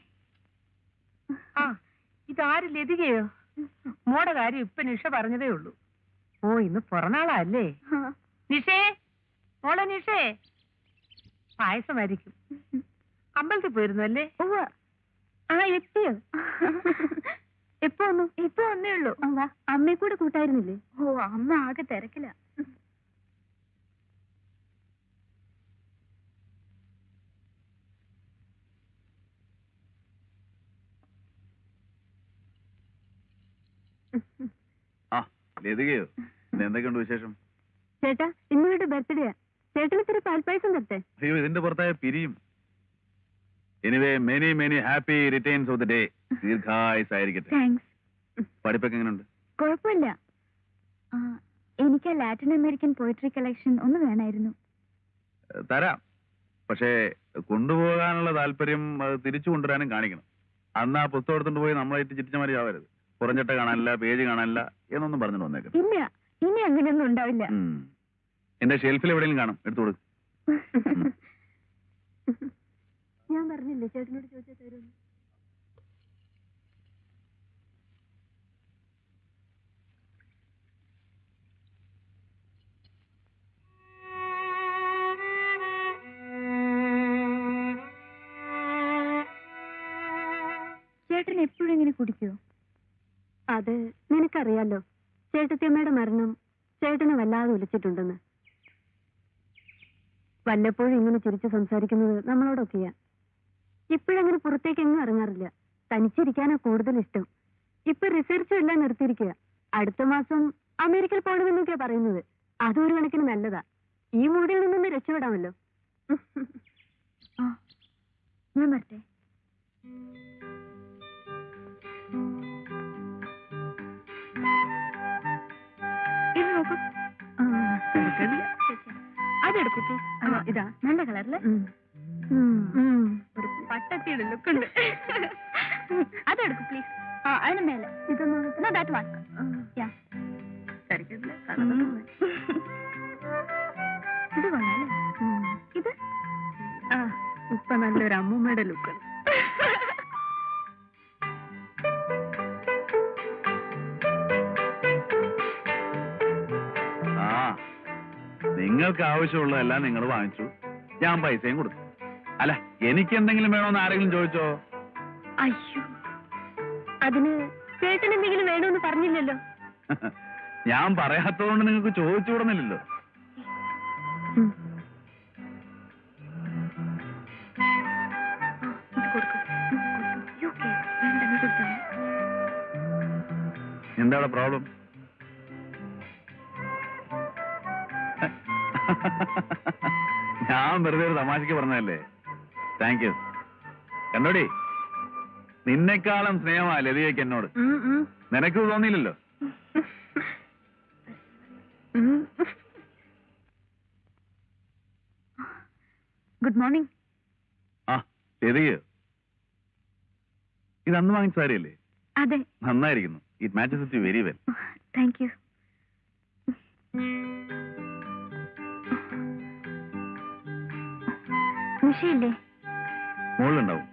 C: ആ ഇതാര് ലതികയോ? മോടെ കാര്യം ഇപ്പൊ നിഷ പറഞ്ഞതേ ഉള്ളൂ. ഓ, ഇന്ന് പിറന്നാളല്ലേ? നിഷേ, മോളെ നിഷേ, പായസമായിരിക്കും. അമ്പലത്തിൽ പോയിരുന്നു അല്ലേ?
D: ആ, എത്തിയോ? എപ്പോ വന്നു? ഇപ്പൊ വന്നേ ഉള്ളൂ. അമ്മയെ കൂടെ കൂട്ടായിരുന്നില്ലേ? ഓ, അമ്മ ആകെ തിരക്കില്ല.
H: ആ, ലതികയോ? എന്തൊക്കെയുണ്ട് വിശേഷം?
D: ചേട്ടാ, ഇന്നിവിടെ ബർത്ത്ഡേയാ. ചേട്ടന് ഇത്തിരി പാൽപ്പായസം തരട്ടെ?
H: അയ്യോ, ഇതിന്റെ പുറത്തായ പിരിയും. Anyway, many many happy returns of the day. ദീർഘായുസ്സായിരിക്കട്ടെ.
D: താങ്ക്സ്.
H: പഠിപ്പൊക്കെ എങ്ങനെയുണ്ട്?
D: കുഴപ്പമില്ല. എനിക്ക് ആ ലാറ്റിൻ അമേരിക്കൻ പോയിട്രി കളക്ഷൻ ഒന്ന് വേണമായിരുന്നു.
H: തരാം. പക്ഷേ കൊണ്ടുപോകാനുള്ള താല്പര്യം അത് തിരിച്ചു കൊണ്ടുവരാനും കാണിക്കണം. അന്ന് ആ പുസ്തകം എടുത്തുകൊണ്ട് പോയി നമ്മളായിട്ട് ചിരിച്ച മാതിരി ആവരുത്. കുറഞ്ഞിട്ട കാണാനില്ല, പേജ് കാണാനില്ല എന്നൊന്നും പറഞ്ഞിട്ട് വന്നേക്കാം.
D: ഇല്ല, ഇനി അങ്ങനെയൊന്നും ഉണ്ടാവില്ല.
H: എന്റെ ഷെൽഫിൽ എവിടെയെങ്കിലും കാണും, എടുത്തോളൂ.
D: ഞാൻ പറഞ്ഞില്ലേ ചേട്ടനോട് ചോദിച്ചാൽ തരുമെന്ന്. ചേട്ടൻ എപ്പോഴും ഇങ്ങനെ കുടിക്കുവോ? അത് നിനക്കറിയാലോ, ചേട്ടത്തിയമ്മയുടെ മരണം ചേട്ടനെ വല്ലാതെ വിളിച്ചിട്ടുണ്ടെന്ന്. വല്ലപ്പോഴും ഇങ്ങനെ ചിരിച്ചു സംസാരിക്കുന്നത് നമ്മളോടൊക്കെയാ. ഇപ്പോഴങ്ങനെ പുറത്തേക്ക് എങ്ങും ഇറങ്ങാറില്ല. തനിച്ചിരിക്കാനാ കൂടുതൽ ഇഷ്ടം. ഇപ്പൊ റിസർച്ചും എല്ലാം നിർത്തിയിരിക്കുക. അടുത്ത മാസം അമേരിക്കയിൽ പോകണമെന്നൊക്കെയാ പറയുന്നത്. അതും ഒരു കണക്കിന് നല്ലതാ. ഈ മൂടിൽ നിന്നൊന്ന് രക്ഷപ്പെടാമല്ലോ. ഞാൻ വരട്ടെ. ഇത് നോക്കൂ. അതെടുക്കൂ. ഇതാ നല്ല കളറില് ഒരു പട്ടത്തിയുടെ ലുക്ക് ഉണ്ട്. അതെടുക്കൂ പ്ലീസ്. അതിന് മേലെ ഇതൊന്നും ദാറ്റ് വൺ. ഇത് കൊള്ളാല്ലേ? ഇത് ഇപ്പൊ നല്ലൊരു അമ്മൂമ്മയുടെ ലുക്ക്.
H: നിങ്ങൾക്ക് ആവശ്യമുള്ളതെല്ലാം നിങ്ങൾ വാങ്ങിച്ചു, ഞാൻ പൈസയും കൊടുത്തു. അല്ല, എനിക്ക് എന്തെങ്കിലും വേണോന്ന് ആരെങ്കിലും ചോദിച്ചോ?
D: അയ്യോ, അതിന് ചേട്ടൻ എന്തെങ്കിലും വേണമെന്ന് പറഞ്ഞില്ലല്ലോ.
H: ഞാൻ പറയാത്തതുകൊണ്ട് നിങ്ങൾക്ക് ചോദിച്ചുകൂടുന്നില്ലല്ലോ. എന്താണ് പ്രോബ്ലം? ഞാൻ വെറുതെ ഒരു തമാശക്ക് പറഞ്ഞതല്ലേ. Thank you. കണ്ടോടി, നിന്നെക്കാളും സ്നേഹമാ ലതികയ്ക്ക് എന്നോട്. നിനക്ക് തോന്നിയില്ലല്ലോ.
D: Good morning.
H: ആ, ലതികയോ? ഇത് അന്ന് വാങ്ങിച്ച സാരിയല്ലേ?
D: അതെ.
H: നന്നായിരിക്കുന്നു. It matches with you very well.
D: Thank you. നിഷയില്ലേ?
H: മുകളിലുണ്ടാവും.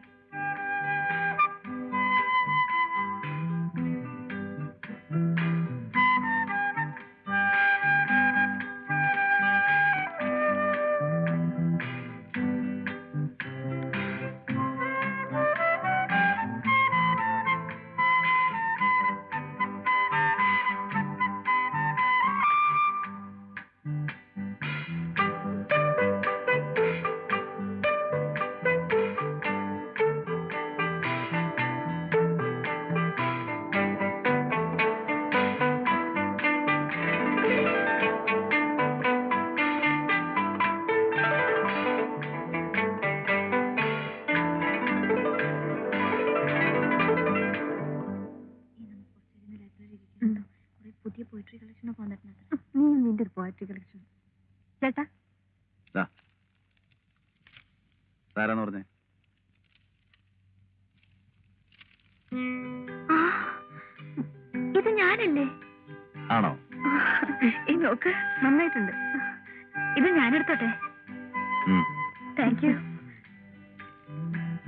D: പുതിയ പോയിട്രി കളക്ഷനൊക്കെ വന്നിട്ടുണ്ട്. നീ നിന്റെ ഒരു പോയിട്രി കളക്ഷൻ. ചേട്ടാ,
H: ആരാന്ന് പറഞ്ഞേ?
D: ഇത് ഞാനല്ലേ?
H: ആണോ?
D: ഈ നോക്ക്, നന്നായിട്ടുണ്ട്. ഇത് ഞാനെടുത്തോട്ടെ? Thank you.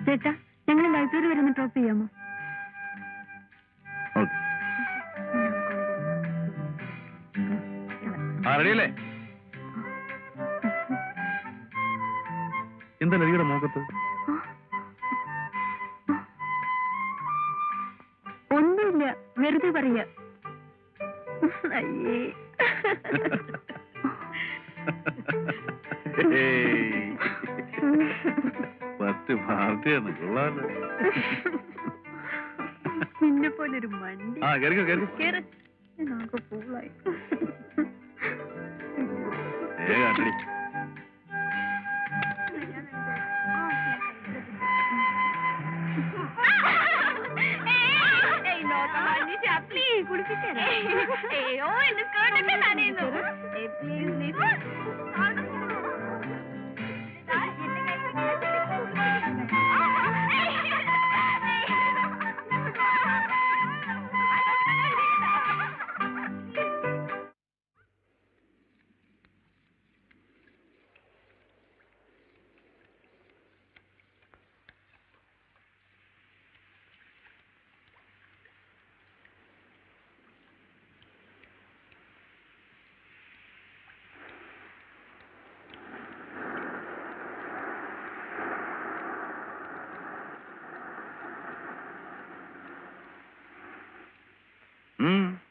D: ചേട്ടാ, ഞങ്ങൾ ലൈബ്രറി വരെ ഒന്ന് ഡ്രോപ്പ് ചെയ്യാമോ?
H: ഓക്കെ. റെഡിയല്ലേ? എന്താ ലതികയുടെ മുഖത്ത്?
D: ഒന്നുമില്ല, വെറുതെ പറയാ. അയ്യേ.
H: പത്ത് ഭാരതിയാണ്, കൊള്ളാലോ.
D: നിന്നെ പോലൊരു മണ്ടി.
H: ആ കേറിക്കോ കേറിക്കോ.
D: പൂളായി.
H: ആന്റണി.
D: അയ്യോ എന്റെ സ്കേർട്ടൊക്കെ നനയുന്നു.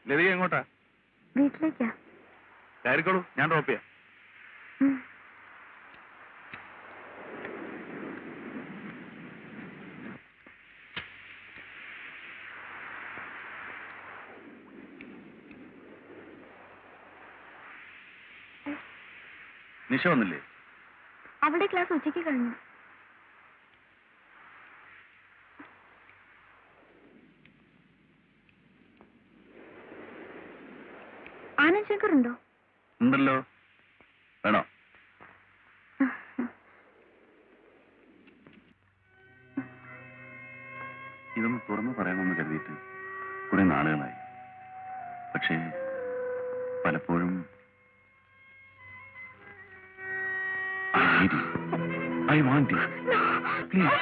H: ലതിക എങ്ങോട്ടാ?
D: വീട്ടിലേക്കാ.
H: കയറിക്കോളൂ, ഞാൻ ഡ്രോപ്പ് ചെയ്യാം. നിഷ വന്നില്ലേ?
D: അവിടെ ക്ലാസ് ഉച്ചയ്ക്ക് കഴിഞ്ഞു. ആനന്ദ് ശങ്കർ ഉണ്ടോ?
H: ഉണ്ടല്ലോ. വേണോ? ഇതൊന്ന് തുറന്നു പറയണമെന്ന് കരുതിയിട്ട് കുറെ നാളുകളായി. പക്ഷേ പലപ്പോഴും I want you. Please.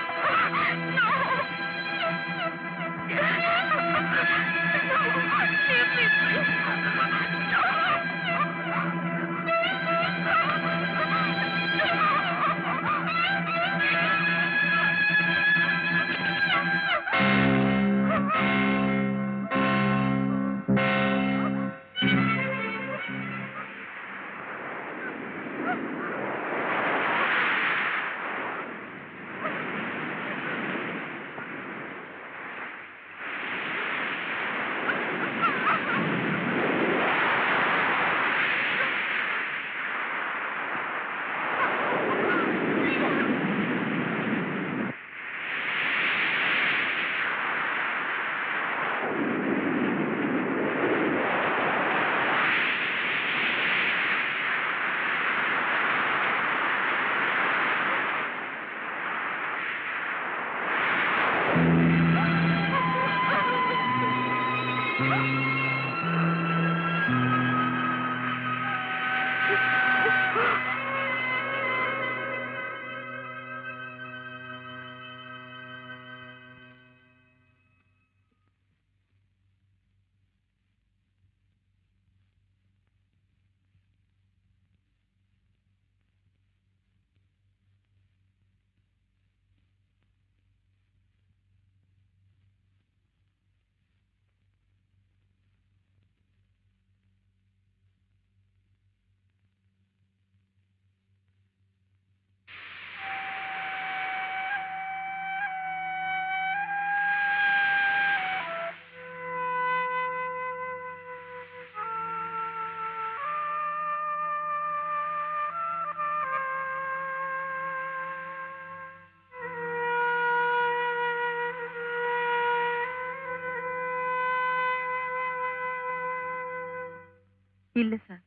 B: ഇല്ല സാർ,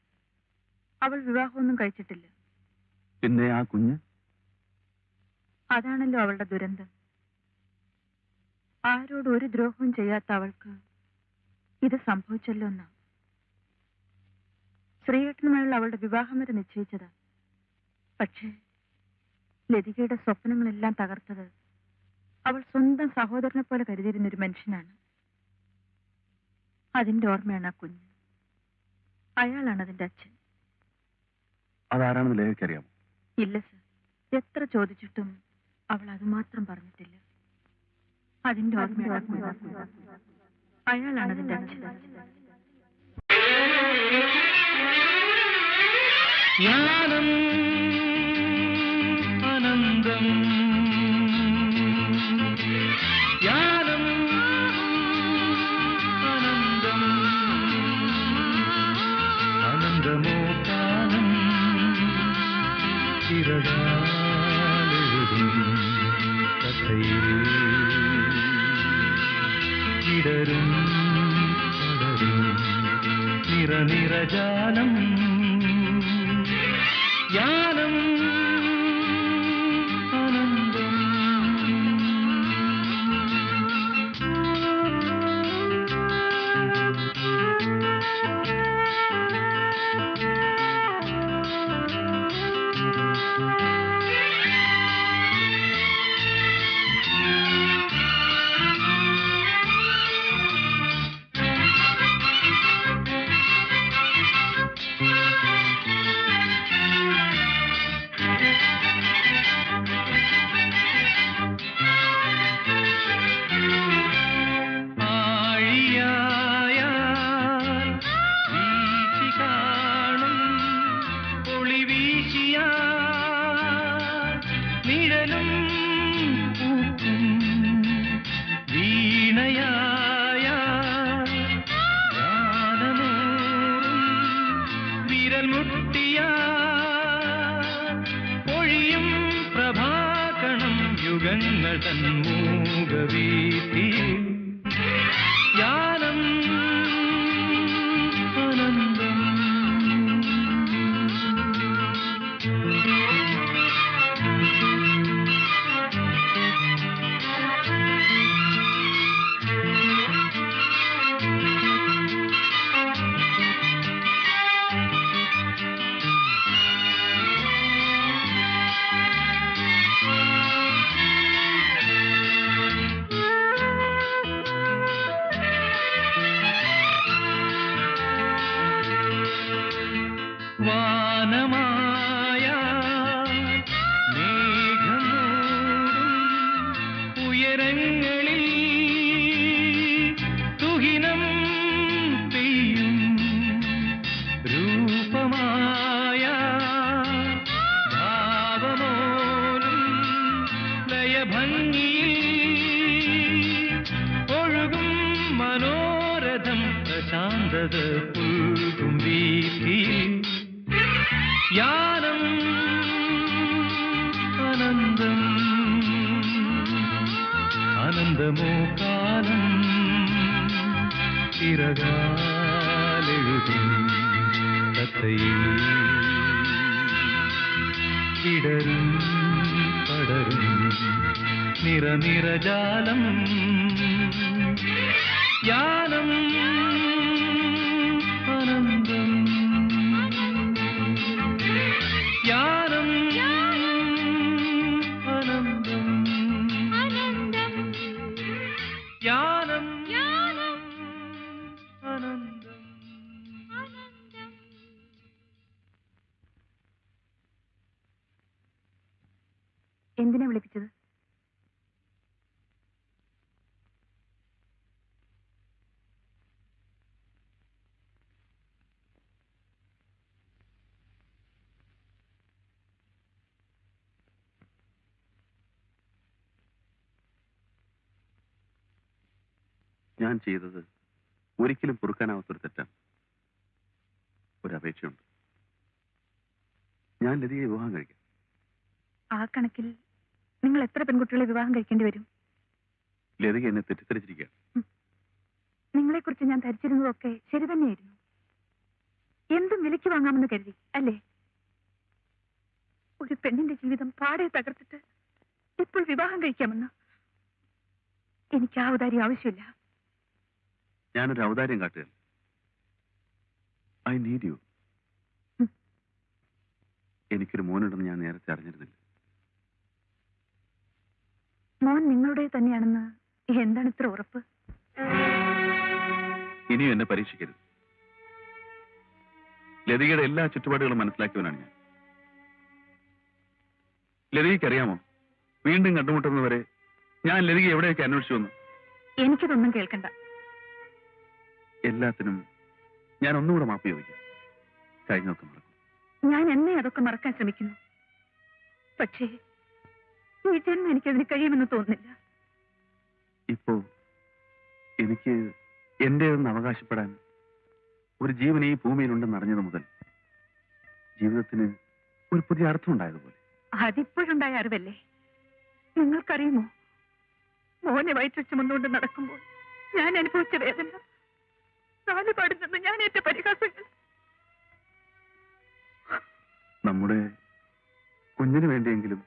B: അവൾ വിവാഹമൊന്നും കഴിച്ചിട്ടില്ല.
H: പിന്നെ ആ കുഞ്ഞ്?
B: അതാണല്ലോ അവളുടെ ദുരന്തം. ആരോട് ഒരു ദ്രോഹവും ചെയ്യാത്ത അവൾക്ക് ഇത് സംഭവിച്ചല്ലോ എന്നാ. ശ്രീകേട്ടനുമായുള്ള അവളുടെ വിവാഹം വരെ നിശ്ചയിച്ചതാ. പക്ഷേ ലതികയുടെ സ്വപ്നങ്ങളെല്ലാം തകർത്തത് അവൾ സ്വന്തം സഹോദരനെ പോലെ കരുതിയിരുന്നൊരു മനുഷ്യനാണ്. അതിന്റെ ഓർമ്മയാണ് ആ കുഞ്ഞ്. അയാളാണ് അതിന്റെ അച്ഛൻ.
H: അതാരാണെന്ന് ലേഖയ്ക്കറിയാമോ?
B: ഇല്ല സർ, എത്ര ചോദിച്ചിട്ടും അവൾ അത് മാത്രം പറഞ്ഞിട്ടില്ല. അതിന്റെ ഓർമ്മ അയാളാണ് അതിന്റെ അച്ഛൻ.
I: ജ്ഞാനം അനന്തം, ജ്ഞാനം അനന്തം, അനന്തമോ കാലം ചിരകാലെഴുതും കഥയിൽ ഇടരും പടരും നിറനിറജാലം, ജ്ഞാനം അനന്തം. ൂകവീതി ജ്ഞാനം അനന്തം. വാനമായ മേഘമൂടും ഉയരങ്ങളിൽ തുഹിനം പെയ്യും രൂപമായ ഭാവമോലും ലയഭംഗിയിൽ ഒഴുകും മനോരഥം പ്രശാന്തത പുൽകും വീതിയിൽ, ജ്ഞാനം അനന്തം, അനന്തമോ കാലം ചിരകാലെഴുതും കഥയിൽ ഇടരും പടരും നിറനിറജാലം, ജ്ഞാനം അനന്തം, ജ്ഞാനം അനന്തം, ജ്ഞാനം അനന്തം.
B: എന്തിനാ വിളിപ്പിച്ചത്?
H: ഞാൻ ചെയ്തത് ഒരിക്കലും പൊറുക്കാനാവാത്തൊരു തെറ്റാണ്. ഒരപേക്ഷയുണ്ട്. ഞാൻ ലതികയെ വിവാഹം കഴിക്കാം.
B: ആ കണക്കിൽ നിങ്ങൾ എത്ര പെൺകുട്ടികളെ വിവാഹം കഴിക്കേണ്ടി വരും?
H: ലതിക എന്നെ തെറ്റിദ്ധരിച്ചിരിക്കുകയാണ്.
B: നിങ്ങളെക്കുറിച്ച് ഞാൻ ധരിച്ചിരുന്നതൊക്കെ ശരി തന്നെയായിരുന്നു. എന്തും വിലയ്ക്ക് വാങ്ങാമെന്ന് കരുതി അല്ലേ? ഒരു പെണ്ണിന്റെ ജീവിതം പാടെ തകർത്തിട്ട് ഇപ്പോൾ വിവാഹം കഴിക്കാമെന്ന്. എനിക്ക് ആ ഔദാര്യം ആവശ്യമില്ല.
H: ഞാനൊരു ഔദാര്യം കാട്ടുകയല്ല. I need you. എനിക്കൊരു മോനുണ്ടെന്ന് ഞാൻ നേരത്തെ അറിഞ്ഞിരുന്നില്ല.
B: മോൻ നിങ്ങളുടെ തന്നെയാണെന്ന് എന്താണ് ഇത്ര ഉറപ്പ്?
H: ഇനിയും എന്നെ പരീക്ഷിക്കരുത്. ലതികയുടെ എല്ലാ ചുറ്റുപാടുകളും മനസ്സിലാക്കിയവനാണ് ഞാൻ. ലതികയ്ക്കറിയാമോ വീണ്ടും കണ്ടുമുട്ടുന്നവരെ ഞാൻ ലതിക എവിടെയൊക്കെ അന്വേഷിച്ചു വന്നു?
B: എനിക്കിതൊന്നും കേൾക്കണ്ട.
H: എല്ലാത്തിനും ഞാൻ ഒന്നുകൂടെ മാപ്പ് ചോദിക്കും. കഴിഞ്ഞൊക്കെ മറക്കും.
B: ഞാൻ എന്നെ അതൊക്കെ മറക്കാൻ ശ്രമിക്കുന്നു. പക്ഷേ ഈ ജന്മം എനിക്കതിന് കഴിയുമെന്ന് തോന്നുന്നില്ല.
H: ഇപ്പോ എനിക്ക് എന്റേതെന്ന് അവകാശപ്പെടാൻ ഒരു ജീവൻ ഈ ഭൂമിയിലുണ്ടെന്ന് അറിഞ്ഞത് മുതൽ ജീവിതത്തിന് ഒരു പുതിയ അർത്ഥം ഉണ്ടായതുപോലെ.
B: അതിപ്പോഴുണ്ടായ അറിവല്ലേ? നിങ്ങൾക്കറിയുമോ, മോനെ വയറ്റിൽ ചുമന്നുകൊണ്ട് നടക്കുമ്പോൾ ഞാൻ അനുഭവിച്ച വേദന, നാലുപാടിൽ നിന്ന് ഞാൻ ഏറ്റ പരിഹാസങ്ങൾ.
H: നമ്മുടെ കുഞ്ഞിന് വേണ്ടിയെങ്കിലും.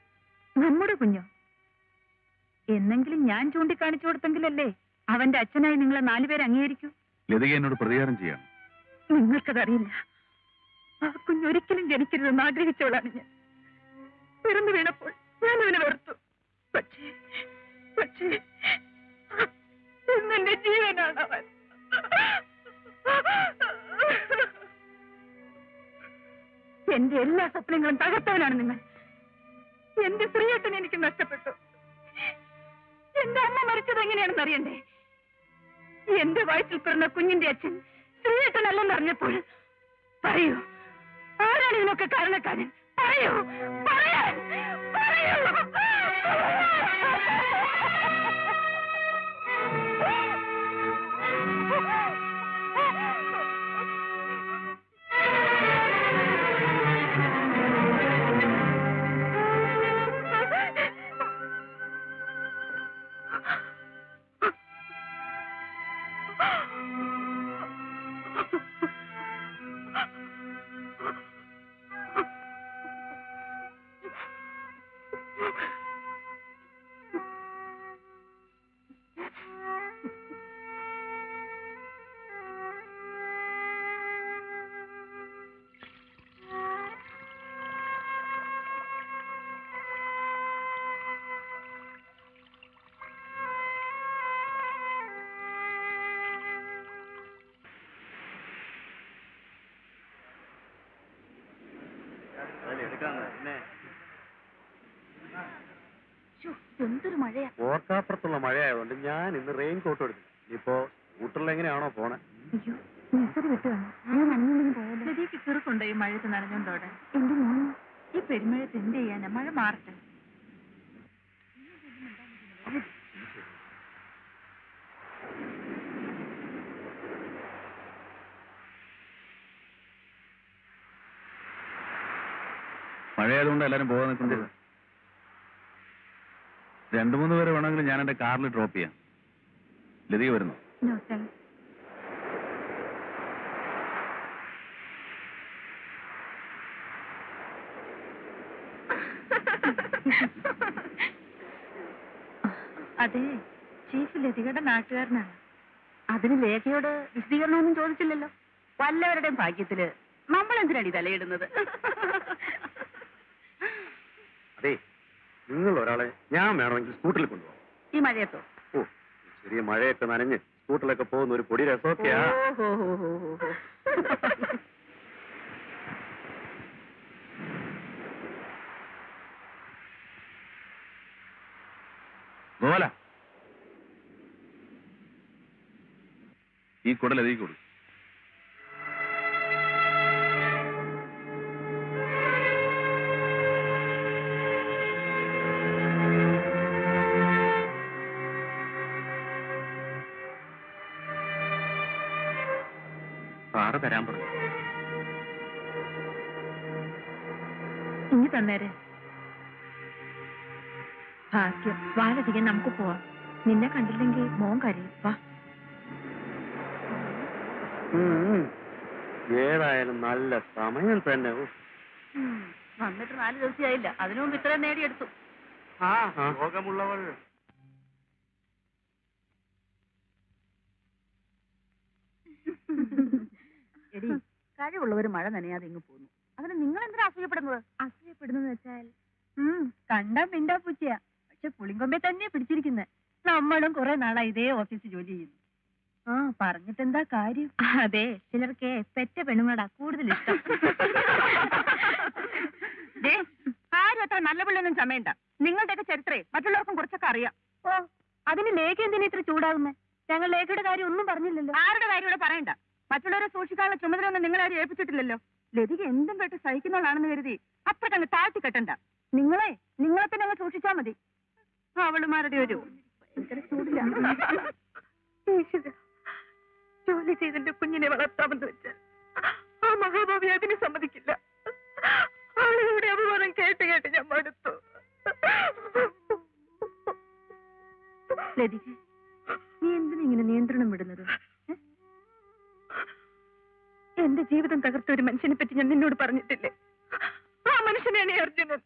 B: നമ്മുടെ കുഞ്ഞോ? എന്നെങ്കിലും ഞാൻ ചൂണ്ടിക്കാണിച്ചു കൊടുത്തെങ്കിലല്ലേ അവന്റെ അച്ഛനായി നിങ്ങളെ 4 പേര് അംഗീകരിക്കൂ.
H: ലതിക എന്നോട് പ്രതികാരം ചെയ്യാണ്.
B: നിങ്ങൾക്കതറിയില്ല. ആ കുഞ്ഞൊരിക്കലും ജനിക്കരുതെന്ന് ആഗ്രഹിച്ചവളാണ് ഞാൻ. പിറന്നു വീണപ്പോൾ ഞാൻ അവനെ വെറുത്തു. പക്ഷേ പക്ഷേ ഇന്നെന്റെ ജീവനാണ് അവൻ. എന്റെ എല്ലാ സ്വപ്നങ്ങളും തകർത്തവനാണ് നിങ്ങൾ. എന്റെ സ്ത്രീയട്ടനെ എനിക്ക് നഷ്ടപ്പെട്ടു. എന്റെ അമ്മ മരിച്ചത് എങ്ങനെയാണെന്ന് അറിയണ്ടേ? എന്റെ വയറ്റിൽ പിറന്ന കുഞ്ഞിന്റെ അച്ഛൻ സ്ത്രീയട്ടനല്ലെന്ന് അറിഞ്ഞപ്പോൾ പറയൂ, ആരാണ് ഇതിനൊക്കെ കാരണക്കാരൻ? പറയൂ, പറയാൻ പറയൂ. എന്തൊരു മഴയാ!
F: ഓർക്കാപ്പുറത്തുള്ള മഴയായതുകൊണ്ട് ഞാൻ ഇന്ന് റെയിൻ കോട്ട് എടുത്തു. ഇപ്പോ സ്കൂട്ടറിൽ എങ്ങനെയാണോ പോണേ?
B: അയ്യോ, നഴ്സറി വിട്ടുവാണ്. ഞാൻ നനഞ്ഞുണ്ടെങ്കിൽ പോയാലോ? ലതിക്ക് ചെറുക്കുണ്ടോ ഈ മഴയത്ത് നനഞ്ഞോണ്ടോടെ? എന്റെ മോനെ, ഈ പെരുമഴയത്ത് എന്ത് ചെയ്യാനാ? മഴ മാറട്ടെ.
H: മഴയായതുകൊണ്ട് എല്ലാരും പോകാൻ നിൽക്കുന്നത്. 2-3 പേരെ വേണമെങ്കിൽ ഞാൻ എന്റെ കാറിൽ ഡ്രോപ്പ് ചെയ്യാം. ലതിക വരുന്നു.
B: No thanks. അതെ, ചീഫ് ലതികയുടെ നാട്ടുകാരനാണ്.
C: അതിന് ലേഖയോട് വിശദീകരണമൊന്നും ചോദിച്ചില്ലല്ലോ. വല്ലവരുടെയും ഭാഗ്യത്തില് നമ്മൾ എന്തിനാണ് ഈ തലയിടുന്നത്?
F: അതെ, നിങ്ങൾ ഒരാളെ ഞാൻ വേണമെങ്കിൽ സ്കൂട്ടറിൽ കൊണ്ടുപോകാം.
C: ഈ മഴയത്തോ?
F: ഓ, ചെറിയ മഴയൊക്കെ നനഞ്ഞ് സ്കൂട്ടറിലൊക്കെ പോകുന്ന ഒരു പൊടി രസമൊക്കെയാ.
H: ഗോല, ഈ കുടൽ ലതിക കൊടുക്കും.
F: സാറ് തരാൻ പറഞ്ഞു.
B: ഇനി തന്നേരെ. ഭാഗ്യം, വാലധികം നമുക്ക് പോവാം. നിന്നെ കണ്ടില്ലെങ്കിൽ മോൻ കരയും. വാ.
F: ഏതായാലും നല്ല സമയം തന്നെ.
C: വന്നിട്ട് 4 ദിവസമായില്ല, അതിനു മുമ്പ് ഇത്രയും നേടിയെടുത്തു.
F: രോഗമുള്ളവൾ
C: എടി, കഴിവുള്ളവർ മഴ നനയാതെ ഇങ്ങ് പോന്നു. അതിന് നിങ്ങൾ എന്തിനാ അസൂയപ്പെടുന്നത്?
B: അസൂയപ്പെടുന്നെന്ന് വെച്ചാൽ കണ്ടാ മിണ്ടാ പൂച്ചയാ, പക്ഷെ പുളിങ്കൊമ്പെ തന്നെ പിടിച്ചിരിക്കുന്നത്.
C: നമ്മളും കുറെ നാളായി ഇതേ ഓഫീസിൽ ജോലി ചെയ്യുന്നു.
B: പറഞ്ഞിട്ടെന്താ കാര്യം? അതെ, ചിലർക്ക് പെറ്റ പെണ്ണുങ്ങളാ കൂടുതൽ ഇഷ്ടം.
C: ആരും അത്ര നല്ല പിള്ളൊന്നും ചമയണ്ട. നിങ്ങളുടെയൊക്കെ ചരിത്രേ മറ്റുള്ളവർക്കും കുറച്ചൊക്കെ അറിയാം.
D: ഓ, അതിന് ലേഖ എന്തിനാ ഇത്ര ചൂടാകുന്നേ? ഞങ്ങൾ ലേഖയുടെ കാര്യം ഒന്നും പറഞ്ഞില്ലല്ലോ.
C: ആരുടെ കാര്യം ഇവിടെ പറയണ്ട. മറ്റുള്ളവരെ സൂക്ഷിക്കാനുള്ള ചുമതലയൊന്നും നിങ്ങളാരും ഏൽപ്പിച്ചിട്ടില്ലല്ലോ. ലതിക എന്തും കേട്ട് സഹിക്കുന്നവളാണെന്ന് കരുതി അത്രക്കങ്ങ് താഴ്ത്തി കെട്ടണ്ട. നിങ്ങളെ തന്നെ അങ്ങ് സൂക്ഷിച്ചാ മതി. അവളുമാരുടെ ഒരു
B: ജോലി ചെയ്തിന്റെ കുഞ്ഞിനെ വളർത്താമെന്ന് വെച്ച് ആ മഹാഭാവി അതിന് സമ്മതിക്കില്ല. ആളുകളുടെ അപമാനം കേട്ട് കേട്ട് ഞാൻ മടുത്തു.
D: ലതിക, നീ എന്തിനാ ഇങ്ങനെ നിയന്ത്രണം വിടുന്നത്?
B: എന്റെ ജീവിതം തകർത്ത ഒരു മനുഷ്യനെ പറ്റി ഞാൻ നിന്നോട് പറഞ്ഞിട്ടില്ലേ? ആ മനുഷ്യനാണ് ഈ അർജുനൻ.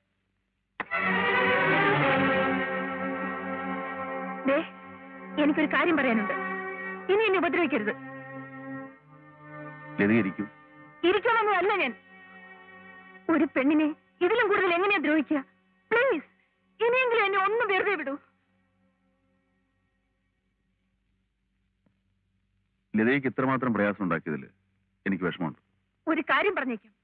B: എനിക്കൊരു കാര്യം പറയാനുണ്ട്. ഇനി എന്നെ ഉപദ്രവിക്കരുത്. ഇരിക്കണമെന്നും അല്ല ഞാൻ. ഒരു പെണ്ണിനെ ഇതിലും കൂടുതൽ എങ്ങനെയാ ദ്രോഹിക്കുക? പ്ലീസ്, ഇനിയെങ്കിലും എന്നെ ഒന്നും വെറുതെ വിടൂ.
H: ലതയ്ക്ക് ഇത്രമാത്രം പ്രയാസം ഉണ്ടാക്കിയതിൽ എനിക്ക് വിഷമമുണ്ട്.
B: ഒരു കാര്യം പറഞ്ഞേക്കാം.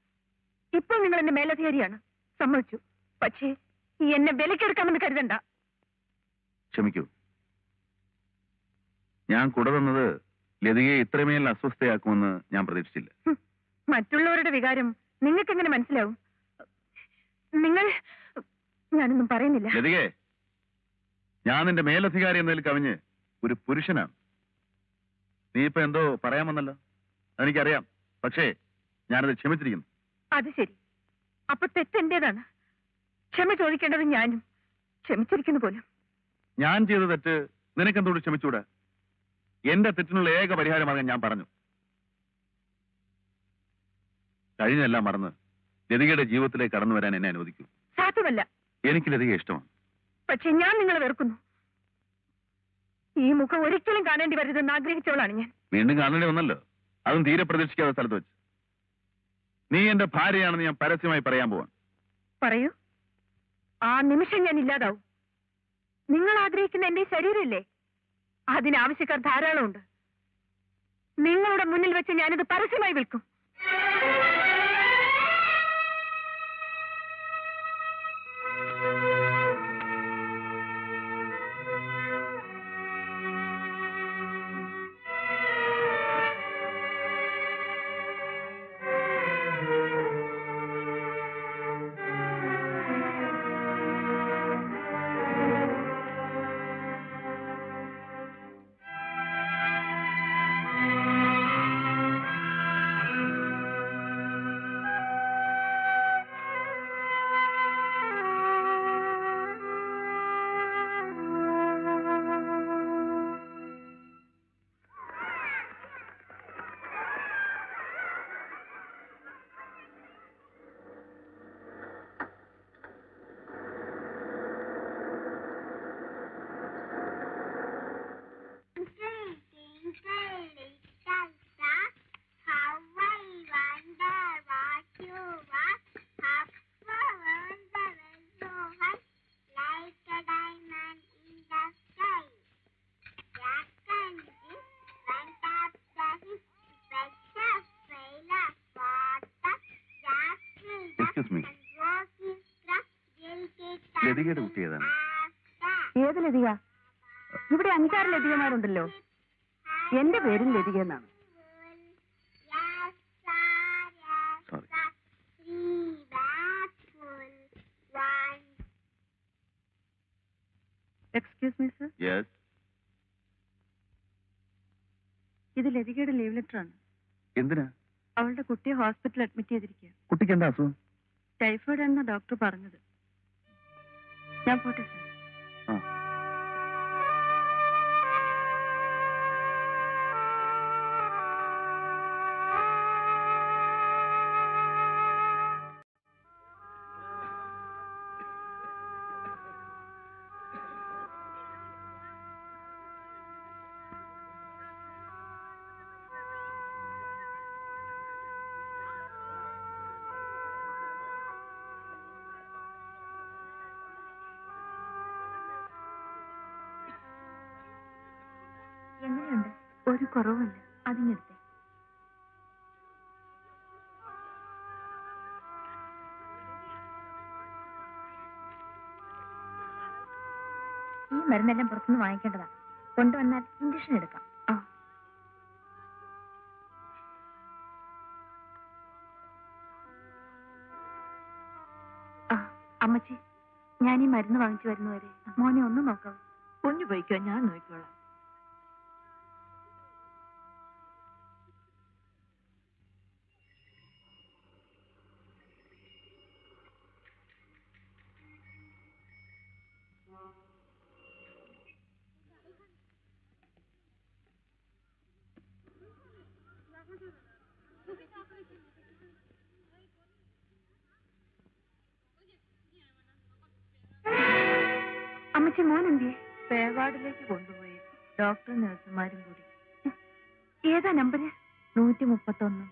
B: ഇപ്പോൾ നിങ്ങൾ എന്റെ മേലധികാരിയാണ്, സമ്മതിച്ചു. പക്ഷേ ഈ എന്നെ വിലക്കെടുക്കാമെന്ന് കരുതണ്ട.
H: ക്ഷമിക്കൂ. ഞാൻ കൂടെ തന്നത് ലതികയെ ഇത്രമേൽ അസ്വസ്ഥയാക്കുമെന്ന് ഞാൻ പ്രതീക്ഷിച്ചില്ല.
B: മറ്റുള്ളവരുടെ വികാരം നിങ്ങൾക്ക് എങ്ങനെ മനസ്സിലാവും? ഞാനൊന്നും പറയുന്നില്ല.
H: ലതികേ, ഞാൻ നിന്റെ മേലധികാരി എന്നതിൽ കവിഞ്ഞ് ഒരു പുരുഷനാണ്. നീ ഇപ്പൊ എന്തോ പറയാമെന്നല്ലോ, അതെനിക്കറിയാം. പക്ഷേ ഞാനത് ക്ഷമിച്ചിരിക്കുന്നു.
B: അത് ശരി. അപ്പൊ തെറ്റെന്റേതാണ്. ക്ഷമ ചോദിക്കേണ്ടത് ഞാനും. ക്ഷമിച്ചിരിക്കുന്നു പോലും.
H: ഞാൻ ചെയ്ത തെറ്റ് നിനക്കെന്തോട് ക്ഷമിച്ചൂടാ? എന്റെ തെറ്റിനുള്ള ഏക പരിഹാരമാകാൻ ഞാൻ പറഞ്ഞു. കഴിഞ്ഞെല്ലാം മറന്ന് ലതികയുടെ ജീവിതത്തിലേക്ക് കടന്നു വരാൻ എന്നെ അനുവദിക്കൂ.
B: സാധ്യമല്ല.
H: എനിക്ക് ലതിക ഇഷ്ടമാണ്.
B: പക്ഷെ ഞാൻ നിങ്ങളെ വെറുക്കുന്നു. ഈ മുഖം ഒരിക്കലും കാണേണ്ടി വരരുതെന്ന് ആഗ്രഹിച്ചോളാണ് ഞാൻ.
H: വീണ്ടും കാണേണ്ടി വന്നല്ലോ, അതും തീരെ പ്രതീക്ഷിക്കാത്ത സ്ഥലത്ത് വെച്ച്. നീ എന്റെ ഭാര്യയാണെന്ന് ഞാൻ പരസ്യമായി പറയാൻ പോവാൻ.
B: പറയൂ. ആ നിമിഷം ഞാൻ ഇല്ലാതാവും. നിങ്ങൾ ആഗ്രഹിക്കുന്ന എന്റെ ശരീരമില്ലേ, അതിനാവശ്യക്കാർ ധാരാളമുണ്ട്. നിങ്ങളുടെ മുന്നിൽ വെച്ച് ഞാനിത് പരസ്യമായി വിൽക്കും.
H: ലതികയുടെ കുട്ടി ഏതാണ്?
C: ഏത് ലതിക? ഇവിടെ 5-6 ലതികമാരുണ്ടല്ലോ. എന്റെ പേരും ലതിക എന്നാണ്.
B: Excuse me sir.
H: യെസ്.
B: ഇത് ലതികയുടെ ലീവ് ലെറ്റർ ആണ്.
H: എന്തിനാ?
B: അവളുടെ കുട്ടിയെ ഹോസ്പിറ്റലിൽ അഡ്മിറ്റ് ചെയ്തിരിക്കുക.
H: കുട്ടിക്ക് എന്താ അസുഖം?
B: ടൈഫോയിഡ് ആണെന്ന് ഡോക്ടർ പറഞ്ഞത്. ഞാൻ പോട്ടെ സർ.
H: ആ.
B: എങ്ങനെയുണ്ട്? ഒരു കുറവുമില്ല. അതിനെടുത്തേ. മരുന്നെല്ലാം പുറത്തുനിന്ന് വാങ്ങിക്കേണ്ടതാ. കൊണ്ടുവന്നാൽ ഇഞ്ചക്ഷൻ എടുക്കാം.
D: അമ്മച്ചി, ഞാൻ ഈ മരുന്ന് വാങ്ങിച്ചു വരുന്നവരെ മോനെ ഒന്ന് നോക്കാം.
B: കുഞ്ഞു പോയിക്കോ, ഞാൻ നോക്കിക്കോളാം.
D: അമ്മച്ചി, മോൻ എന്തിയെ?
B: പേവാർഡിലേക്ക് കൊണ്ടുപോയി. ഡോക്ടറും നഴ്സുമാരും കൂടി.
D: ഏതാ നമ്പര്?
B: 131.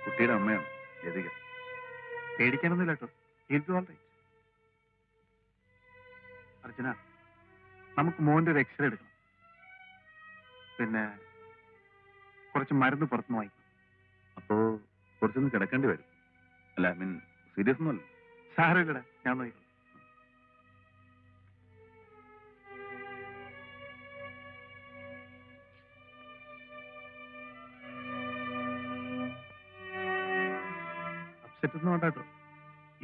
H: കുട്ടിയുടെ അമ്മയാണ് ലതിക. പേടിക്കാനൊന്നുമില്ല കേട്ടോ. അർച്ചന, നമുക്ക് മോന്റെ ഒരു എക്സ്റേ എടുക്കണം. പിന്നെ കുറച്ച് മരുന്ന് പുറത്തുനിന്ന് വാങ്ങിക്കണം. അപ്പോ കുറച്ചൊന്ന് കിടക്കേണ്ടി വരും. അല്ല, ഐ മീൻ സീരിയസ് ഒന്നുമല്ല. സാരമില്ലടാ, ഞാൻ നോക്കിക്കോളാം. അപ്സെറ്റ് ഒന്നും വേണ്ട കേട്ടോ.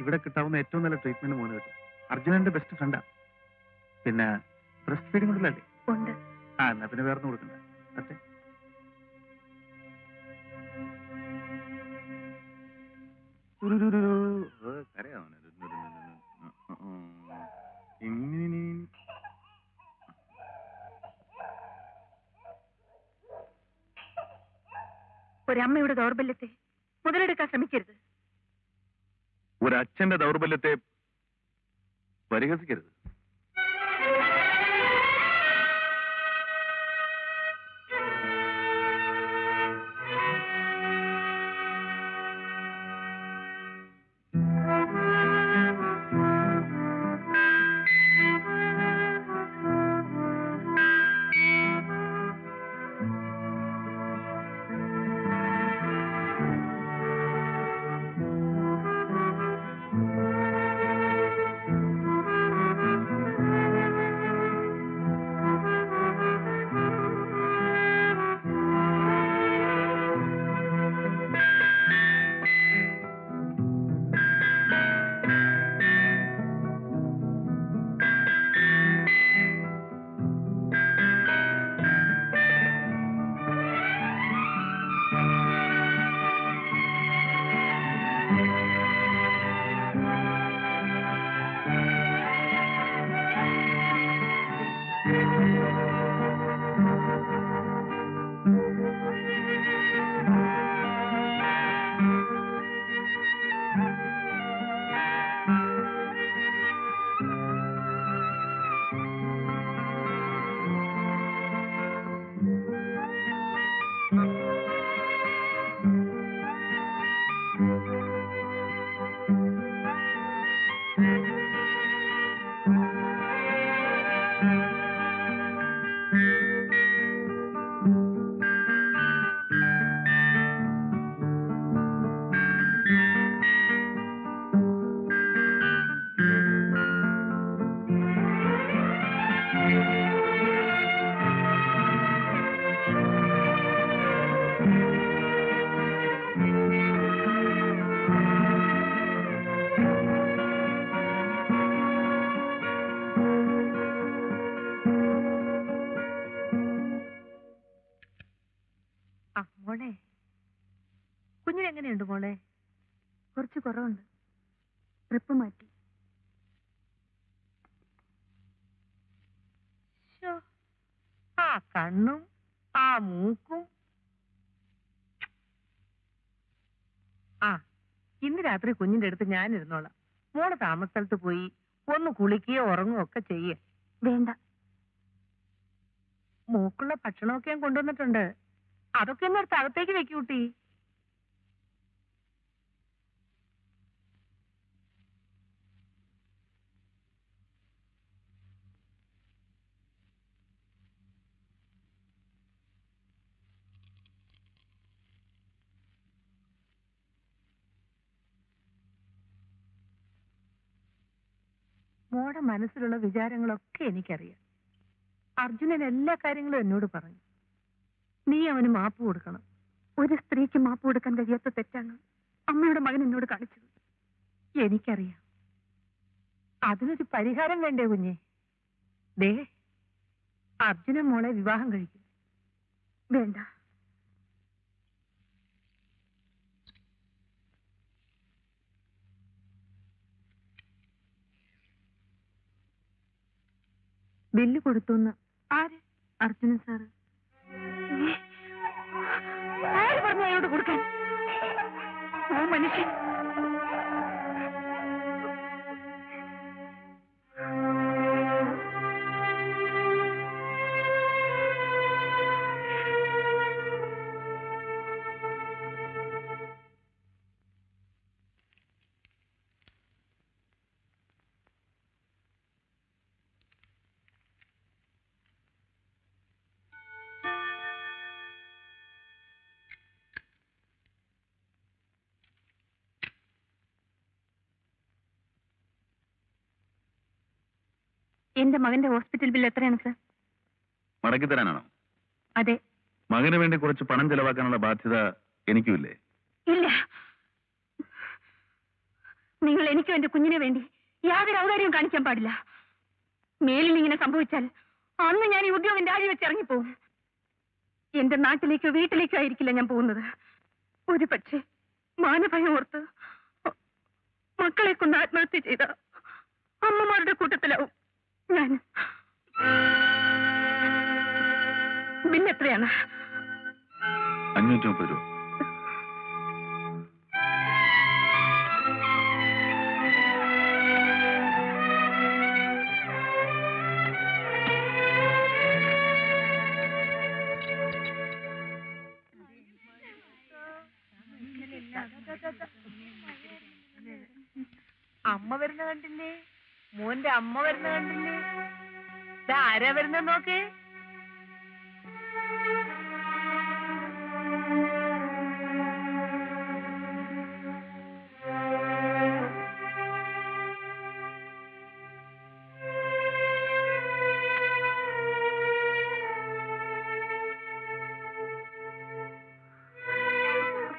H: ഇവിടെ കിട്ടാവുന്ന ഏറ്റവും നല്ല ട്രീറ്റ്മെന്റ് മോന് കിട്ടും. അർജുനന്റെ ബെസ്റ്റ് ഫ്രണ്ടാ. പിന്നെ ബ്രസ്റ്റ് ഫീഡിംഗ് ഉണ്ടല്ലേ?
B: ഉണ്ട്.
H: എന്നാ പിന്നെ വേറെ കൊടുക്കണ്ട. അതെ,
B: ഒരമ്മയുടെ ദൗർബല്യത്തെ മുതലെടുക്കാൻ ശ്രമിക്കരുത്.
H: ഒരച്ഛന്റെ ദൗർബല്യത്തെ പരിഹസിക്കരുത്.
B: മോളെ, കുഞ്ഞിനെങ്ങനെയുണ്ട് മോളെ?
D: കുറച്ച് കുറവുണ്ട്. ട്രിപ്പ് മാറ്റി.
C: ആ കണ്ണും ആ മൂക്കും. ഇന്ന് രാത്രി കുഞ്ഞിന്റെ അടുത്ത് ഞാൻ ഇരുന്നോളാം. മോള് താമസസ്ഥലത്ത് പോയി ഒന്ന് കുളിക്കുകയോ ഉറങ്ങുകയോ ഒക്കെ ചെയ്യേ.
D: വേണ്ട,
C: മൂക്കുള്ള ഭക്ഷണമൊക്കെ ഞാൻ കൊണ്ടുവന്നിട്ടുണ്ട്. അതൊക്കെ ഒന്ന് എടുത്ത് അകത്തേക്ക് വെക്കൂട്ടി. മോടെ മനസ്സിലുള്ള വിചാരങ്ങളൊക്കെ എനിക്കറിയാം. അർജുനൻ എല്ലാ കാര്യങ്ങളും എന്നോട് പറഞ്ഞു. നീ അവന് മാപ്പ് കൊടുക്കണം.
D: ഒരു സ്ത്രീക്ക് മാപ്പ് കൊടുക്കാൻ കഴിയാത്ത തെറ്റാണ് അമ്മയുടെ മകൻ എന്നോട് കാണിച്ചത്.
C: എനിക്കറിയാം. അതിനൊരു പരിഹാരം വേണ്ടേ കുഞ്ഞെ? ദേ, അർജുനൻ മോളെ വിവാഹം കഴിക്കും.
D: വേണ്ട. ബില്ല് കൊടുത്തുന്ന്.
C: ആര്?
D: അർജുനൻ സാറ്. ആര് പറഞ്ഞു അയാളോട് കൊടുക്കാൻ? ആ മനുഷ്യൻ എന്റെ മകന്റെ ഹോസ്പിറ്റൽ ബിൽ എത്രയാണ് സർ?
H: മടക്കി തരാനാണോ?
D: അതെ.
H: മകന് വേണ്ടി കുറച്ച് പണം ചെലവാക്കാനുള്ള ബാധ്യത എനിക്കുമില്ലേ?
D: ഇല്ല. നിങ്ങൾ എനിക്കും എന്റെ കുഞ്ഞിനെ വേണ്ടി യാതൊരു ഔദാര്യവും കാണിക്കാൻ പാടില്ല. മേലിൽ ഇങ്ങനെ സംഭവിച്ചാൽ അന്ന് ഞാൻ ഈ ഉദ്യോഗം രാജിവെച്ച് ഇറങ്ങിപ്പോവും. എന്റെ നാട്ടിലേക്കോ വീട്ടിലേക്കോ ആയിരിക്കില്ല ഞാൻ പോകുന്നത്. ഒരു പക്ഷേ മാനഭയം ഓർത്ത് മക്കളെ കൊണ്ട് ആത്മഹത്യ ചെയ്ത അമ്മമാരുടെ കൂട്ടത്തിലാവും ഞാൻ. ബില്ല് എത്രയാണ്?
H: 530 രൂപ.
C: അമ്മ വരുന്ന കണ്ടില്ലേ? മോന്റെ അമ്മ വരുന്ന കണ്ടില്ലേ? ആരാ വരുന്ന നോക്ക്.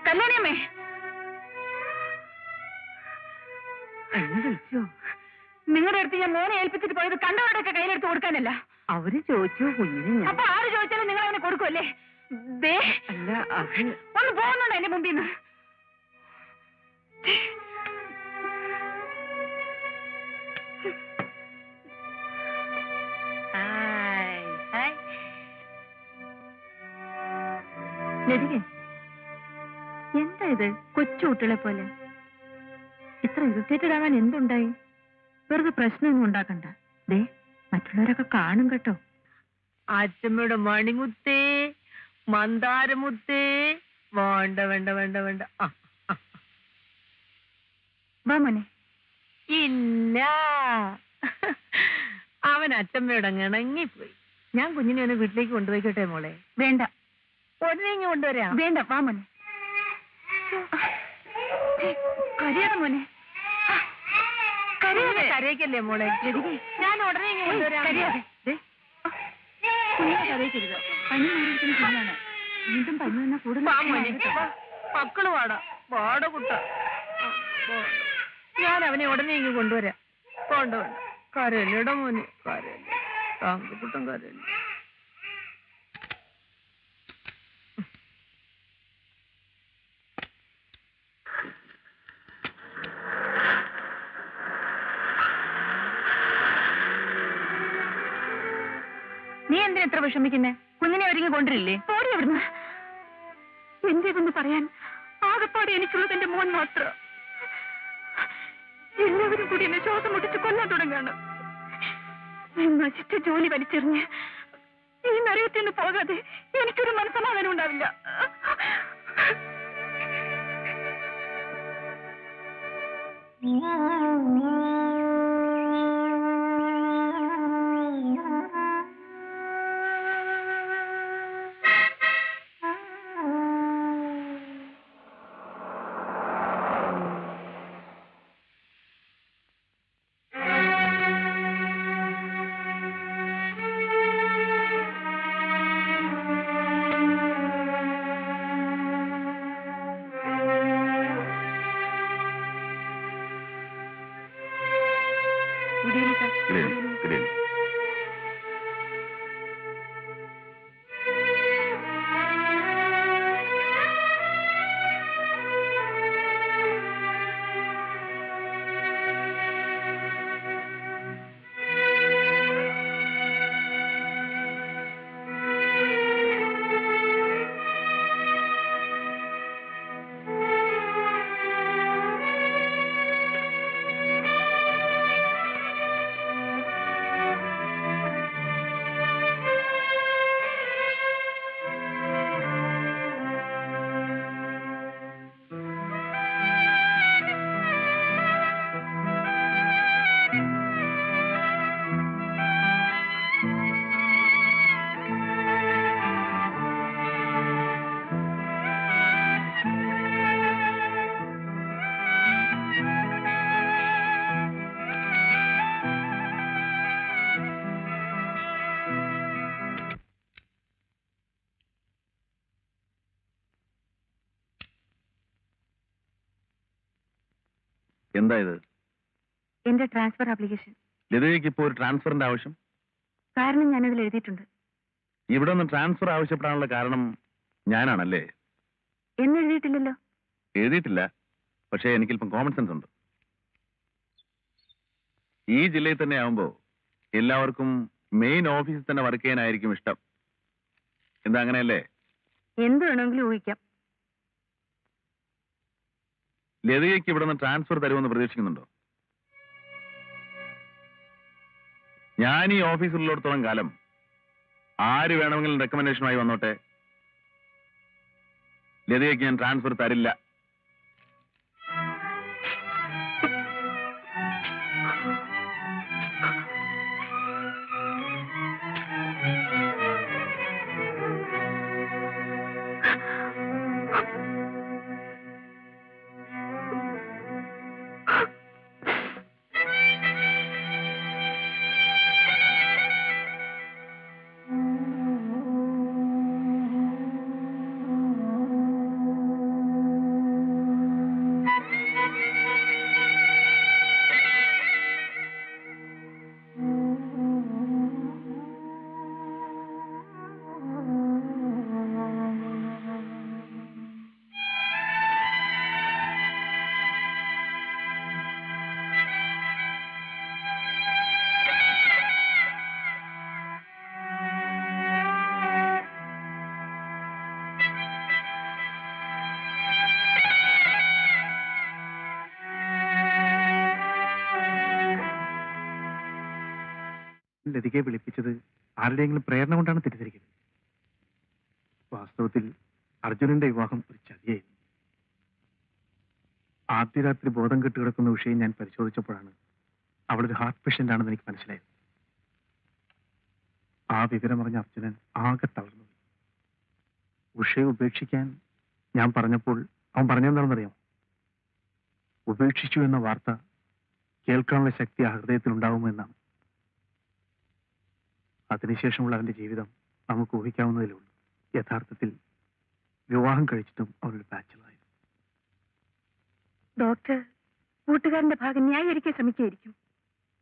D: കല്യാണിയമ്മേ,
C: വിളിച്ചോ?
D: നിങ്ങളുടെ അടുത്ത് ഞാൻ മോനെ ഏൽപ്പിച്ചിട്ട് പോയത് കണ്ടവരുടെയൊക്കെ കയ്യിലെടുത്ത് കൊടുക്കാനല്ല.
C: അവര് ചോദിച്ചു കുഞ്ഞിനെ.
D: അപ്പൊ ആര് ചോദിച്ചാലും നിങ്ങൾ അവനെ കൊടുക്കുമല്ലേ? ദേ,
C: അല്ല, അത്
D: ഒന്ന് പോകുന്നുണ്ടോ എന്റെ മുമ്പിൽ നിന്ന്? ലതികേ, എന്താ ഇത് കൊച്ചു കുട്ടികളെ പോലെ? ഇത്ര ഇറിറ്റേറ്റഡ് ആവാൻ എന്തുണ്ടായി? വെറുതെ പ്രശ്നമൊന്നും ഉണ്ടാക്കണ്ട. ദേ, മറ്റുള്ളവരൊക്കെ കാണും കേട്ടോ.
C: അച്ഛമ്മയുടെ മണിമുത്തേ, മന്ദാരമുത്തേ. വേണ്ട വേണ്ട വേണ്ട വേണ്ട.
D: വാ മോനെ.
C: ഇല്ല, അവൻ അച്ഛമ്മയുടെ ഇണങ്ങിപ്പോയി. ഞാൻ കുഞ്ഞിനെ ഒന്ന് വീട്ടിലേക്ക് കൊണ്ടുപോയിക്കട്ടെ മോളെ?
D: വേണ്ട.
C: ഉടനെ ഇങ്ങ് കൊണ്ടുവരാം.
D: വേണ്ട, വാ മോനെ. കരയാതെ മോനെ.
C: കരയിക്കല്ലേ മോളെ? ഞാൻ ഉടനെ ഇങ്ങ് കൊണ്ടുവരാം.
D: കുഞ്ഞിനെ കരയിക്കരുത്. പനി മാറിയിരിക്കുന്ന കുഞ്ഞാണ്. വീണ്ടും പനി വന്നാൽ കൂടുതൽ
C: മക്കള് വാട കുട്ട. ഞാൻ അവനെ ഉടനെ ഇങ്ങ് കൊണ്ടുവരാം. കൊണ്ടുവരാം. കരയല്ലേടാ മോനെ, കരയല്ലേ. താങ്കുട്ടം കരയല്ലേ.
D: നീ എന്തിനാ എത്ര വിഷമിക്കുന്നേ? കുഞ്ഞിനെ ഒരുങ്ങി കൊണ്ടിരില്ലേ? ഓടി അവിടുന്ന്. എന്റേതെന്ന് പറയാൻ ആകെപ്പാടെ എനിക്കുള്ളത് എന്റെ മോൻ മാത്രം. എല്ലാവരും കൂടി എന്നെ ശ്വാസം മുട്ടിച്ച് കൊല്ലാൻ തുടങ്ങാണ്. നശിച്ച ജോലി വലിച്ചെറിഞ്ഞ്
B: ഈ നരകത്തിൽ നിന്ന് പോകാതെ എനിക്കൊരു മനസ്സമാധാനം ഉണ്ടാവില്ല.
H: എന്താ ഇത്?
B: എന്റെ ട്രാൻസ്ഫർ ആപ്ലിക്കേഷൻ.
H: ലതയ്ക്ക് ഇപ്പോൾ ഒരു ട്രാൻസ്ഫറിന്റെ ആവശ്യം?
B: കാരണം ഞാനതിൽ എഴുതിയിട്ടുണ്ട്.
H: ഇവിടെ നിന്ന് ട്രാൻസ്ഫർ ആവശ്യപ്പെടാനുള്ള കാരണം ഞാനാണല്ലേ?
B: എന്നെഴുതിയിട്ടില്ലല്ലോ.
H: എഴുതിയിട്ടില്ല, പക്ഷേ എനിക്കിപ്പം കോമൺ സെൻസ് ഉണ്ട്. ഈ ജില്ലയിൽ തന്നെ ആവുമ്പോൾ എല്ലാവർക്കും മെയിൻ ഓഫീസിൽ തന്നെ വർക്ക് ചെയ്യാനായിരിക്കും ഇഷ്ടം. എന്താ അങ്ങനെയല്ലേ?
B: എന്ത് വേണമെങ്കിലും ഊഹിക്കാം.
H: ലതയ്ക്ക് ഇവിടെ നിന്ന് ട്രാൻസ്ഫർ തരുമെന്ന് പ്രതീക്ഷിക്കുന്നുണ്ടോ? ഞാൻ ഈ ഓഫീസിലുള്ളിടത്തോളം കാലം ആര് വേണമെങ്കിലും റെക്കമെൻഡേഷനുമായി വന്നോട്ടെ, ലതയ്ക്ക് ഞാൻ ട്രാൻസ്ഫർ തരില്ല.
J: ലതികയെ വിളിപ്പിച്ചത് ആരുടെയെങ്കിലും പ്രേരണ കൊണ്ടാണ് തെറ്റിദ്ധരിക്കുന്നത്. വാസ്തവത്തിൽ അർജുനന്റെ വിവാഹം ഒരു ചതിയായിരുന്നു. ആദ്യ രാത്രി ബോധം കെട്ട് കിടക്കുന്ന ഉഷയെ ഞാൻ പരിശോധിച്ചപ്പോഴാണ് അവളൊരു ഹാർട്ട് പേഷ്യന്റ് ആണെന്ന് എനിക്ക് മനസ്സിലായത്. ആ വിവരമറിഞ്ഞ അർജുനൻ ആകെ തളർന്നു. ഉഷയെ ഉപേക്ഷിക്കാൻ ഞാൻ പറഞ്ഞപ്പോൾ അവൻ പറഞ്ഞെന്താണെന്നറിയാമോ? ഉപേക്ഷിച്ചു എന്ന വാർത്ത കേൾക്കാനുള്ള ശക്തി ആ ഹൃദയത്തിൽ ഉണ്ടാവുമോ എന്നാണ്. അതിനുശേഷമുള്ള അവന്റെ ജീവിതം നമുക്ക് ഊഹിക്കാവുന്നതിലേ ഉള്ളൂ. യഥാർത്ഥത്തിൽ വിവാഹം കഴിച്ചിട്ടും അവനൊരു ബാച്ചിലറായിരുന്നു.
B: ഡോക്ടർ കൂട്ടുകാരന്റെ ഭാഗം ന്യായീകരിക്കാൻ ശ്രമിക്കുകയായിരിക്കും.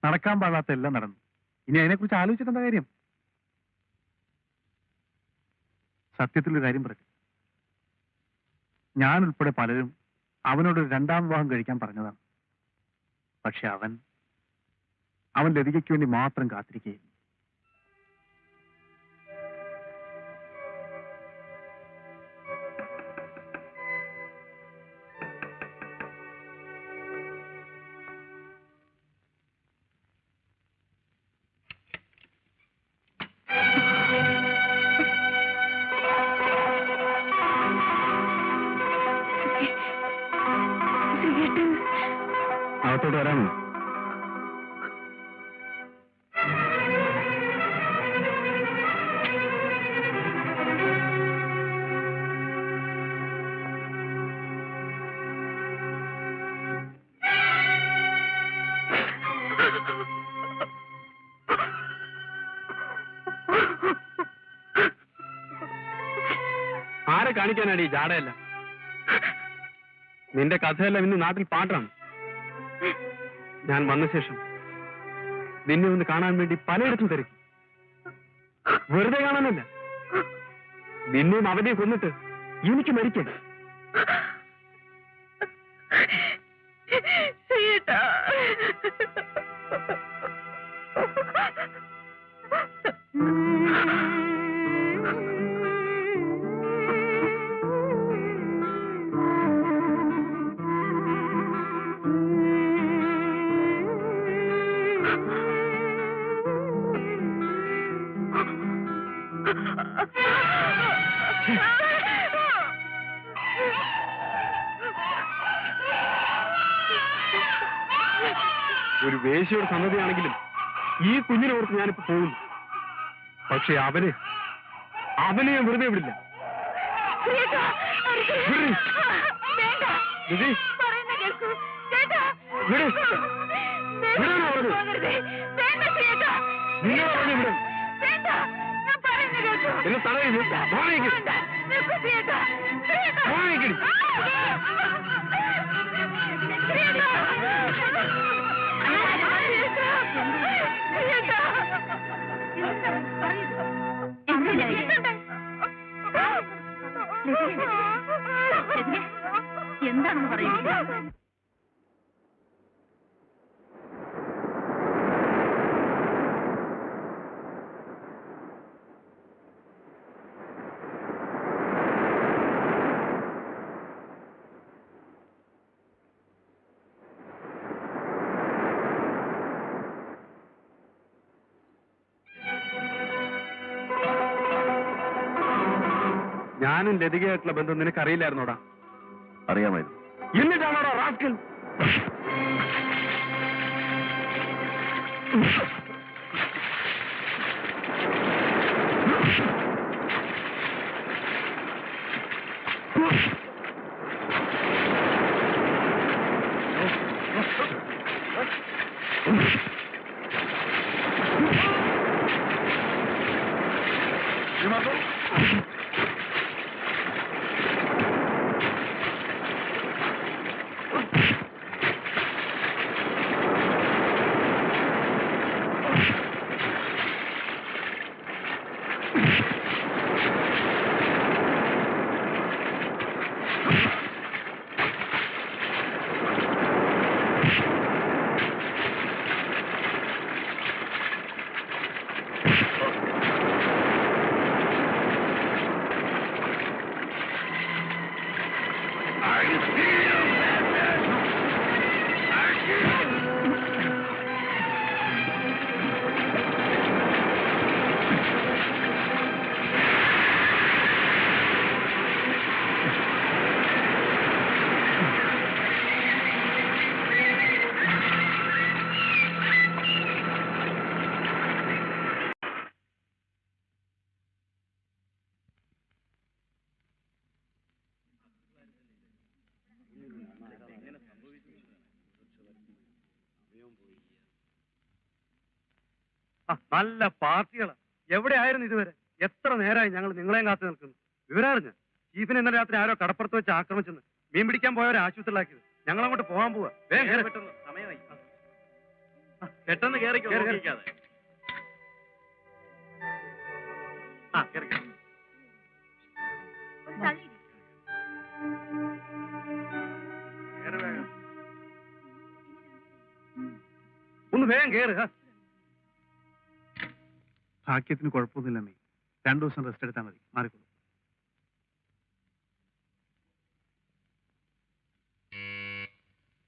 J: നടക്കാൻ പാടാത്ത എല്ലാം നടന്നു. ഇനി അതിനെക്കുറിച്ച് ആലോചിച്ചിട്ട് എന്താ കാര്യം? സത്യത്തിലൊരു കാര്യം പറയും, ഞാൻ ഉൾപ്പെടെ പലരും അവനോടൊരു രണ്ടാം വിവാഹം കഴിക്കാൻ പറഞ്ഞതാണ്. പക്ഷെ അവൻ ലതികയ്ക്ക് വേണ്ടി മാത്രം കാത്തിരിക്കുകയായിരുന്നു.
F: അകത്തോട്ട് വരാമോ? ആരെ കാണിക്കാനാണ് ഈ ജാടയല്ല? നിന്റെ കഥയെല്ലാം ഇന്ന് നാട്ടിൽ പാട്ടാണ്. ഞാൻ വന്ന ശേഷം നിന്നെ ഒന്ന് കാണാൻ വേണ്ടി പലയിടത്തും തിരക്കി. വെറുതെ കാണാനല്ല, നിന്നെയും അവനെയും കൊന്നിട്ട് എനിക്ക് മരിക്കാൻ. ഒരു വേശ്യയുടെ സന്നദ്ധയാണെങ്കിലും ഈ കുഞ്ഞിനെ ഓർത്ത് ഞാനിപ്പോ പോകുന്നു. പക്ഷെ അവനെ ഞാൻ വെറുതെ വിടില്ല. എന്നെ തടയുന്നു.
B: എന്താണെന്ന് പറയുന്നത്?
F: ഞാനും ലതികയായിട്ടുള്ള ബന്ധം നിനക്കറിയില്ലായിരുന്നോടാ?
H: അറിയാമായിരുന്നു.
F: എന്നിട്ടാണോടാ റാസ്കൽ? നല്ല പാർട്ടികളാ. എവിടെയായിരുന്നു ഇതുവരെ? എത്ര നേരമായി ഞങ്ങൾ നിങ്ങളെയും കാത്തു നിൽക്കുന്നു. വിവരറിഞ്ഞ ചീഫിനെ ഇന്നലെ രാത്രി ആരോ കടപ്പുറത്ത് വെച്ച് ആക്രമിച്ചെന്ന്. മീൻ പിടിക്കാൻ പോയവരെ ആശുപത്രിയിലാക്കിയത്. ഞങ്ങൾ അങ്ങോട്ട് പോകാൻ പോവാ. പെട്ടെന്ന് കേറിക്കോ. ഒന്ന് വേഗം കേറ്.
J: ഭാഗ്യത്തിന് കുഴപ്പമൊന്നുമില്ലമ്മേ. 2 ദിവസം റെസ്റ്റ് എടുത്താൽ മതി, മാറിക്കൊള്ളു.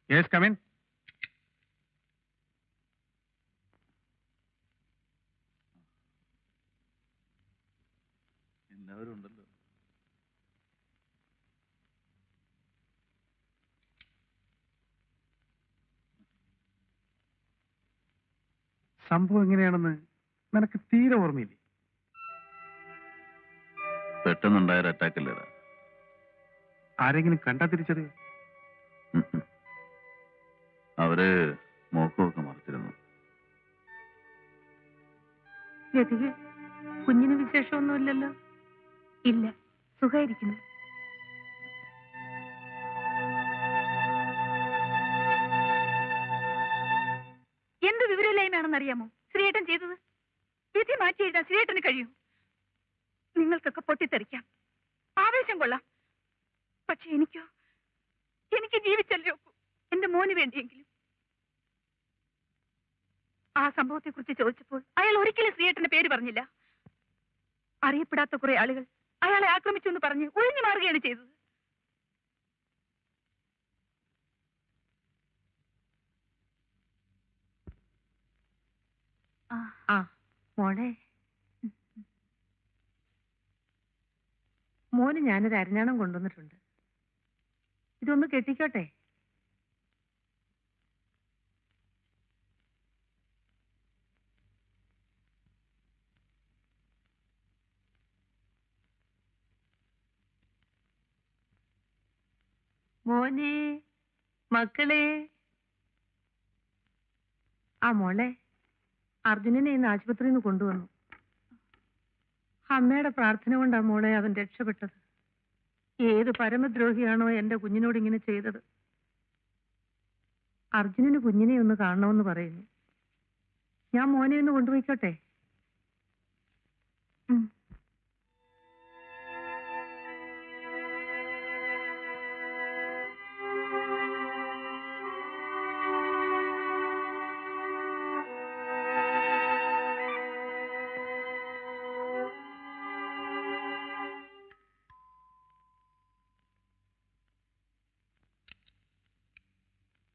J: Yes, come in.
H: എല്ലാവരും ഉണ്ടല്ലോ.
J: സംഭവം എങ്ങനെയാണെന്ന് നിനക്ക് തീരെ ഓർമ്മയില്ലേ?
H: പെട്ടെന്നുണ്ടായ ഒരു അറ്റാക്ക് അല്ലേടാ.
J: ആരെങ്കിലും കണ്ടാ തിരിച്ചറിയോ?
H: അവര് മോക്കമൊക്കെ മറച്ചിരുന്നു.
B: ലതിക, കുഞ്ഞിന് വിശേഷമൊന്നുമില്ലല്ലോ? ഇല്ല, സുഖായിരിക്കുന്നു. എന്ത് വിവരമില്ലായ്മയാണെന്നറിയാമോ ശ്രീയേട്ടൻ ചെയ്തത്? വിധി മാറ്റി എഴുതാൻ ശ്രീയേട്ടന് കഴിയൂ. നിങ്ങൾക്കൊക്കെ പൊട്ടിത്തെറിക്കാം, ആവേശം കൊള്ളാം. പക്ഷെ എനിക്ക് ജീവിച്ചല്ലേ ഒക്കൂ. എന്റെ മോന് വേണ്ടിയെങ്കിലും. ആ സംഭവത്തെ കുറിച്ച് ചോദിച്ചപ്പോൾ അയാൾ ഒരിക്കലും ശ്രീയേട്ടന്റെ പേര് പറഞ്ഞില്ല. അറിയപ്പെടാത്ത കുറെ ആളുകൾ അയാളെ ആക്രമിച്ചു എന്ന് പറഞ്ഞ് ഒഴിഞ്ഞു മാറുകയാണ് ചെയ്തത്.
C: മോളെ, മോന് ഞാനൊരു അരഞ്ഞാണം കൊണ്ടുവന്നിട്ടുണ്ട്. ഇതൊന്ന് കെട്ടിക്കോട്ടെ? മോനെ, മക്കളെ. ആ മോളെ, അർജുനനെ ഇന്ന് ആശുപത്രിയിൽ നിന്ന് കൊണ്ടുവന്നു. അമ്മയുടെ പ്രാർത്ഥന കൊണ്ടാ മോളെ അവൻ രക്ഷപ്പെട്ടത്. ഏത് പരമദ്രോഹിയാണോ എന്റെ കുഞ്ഞിനോട് ഇങ്ങനെ ചെയ്തത്? അർജുനന് കുഞ്ഞിനെ ഒന്ന് കാണണമെന്ന് പറയുന്നു. ഞാൻ മോനെ ഒന്ന് കൊണ്ടുപോയിക്കോട്ടെ?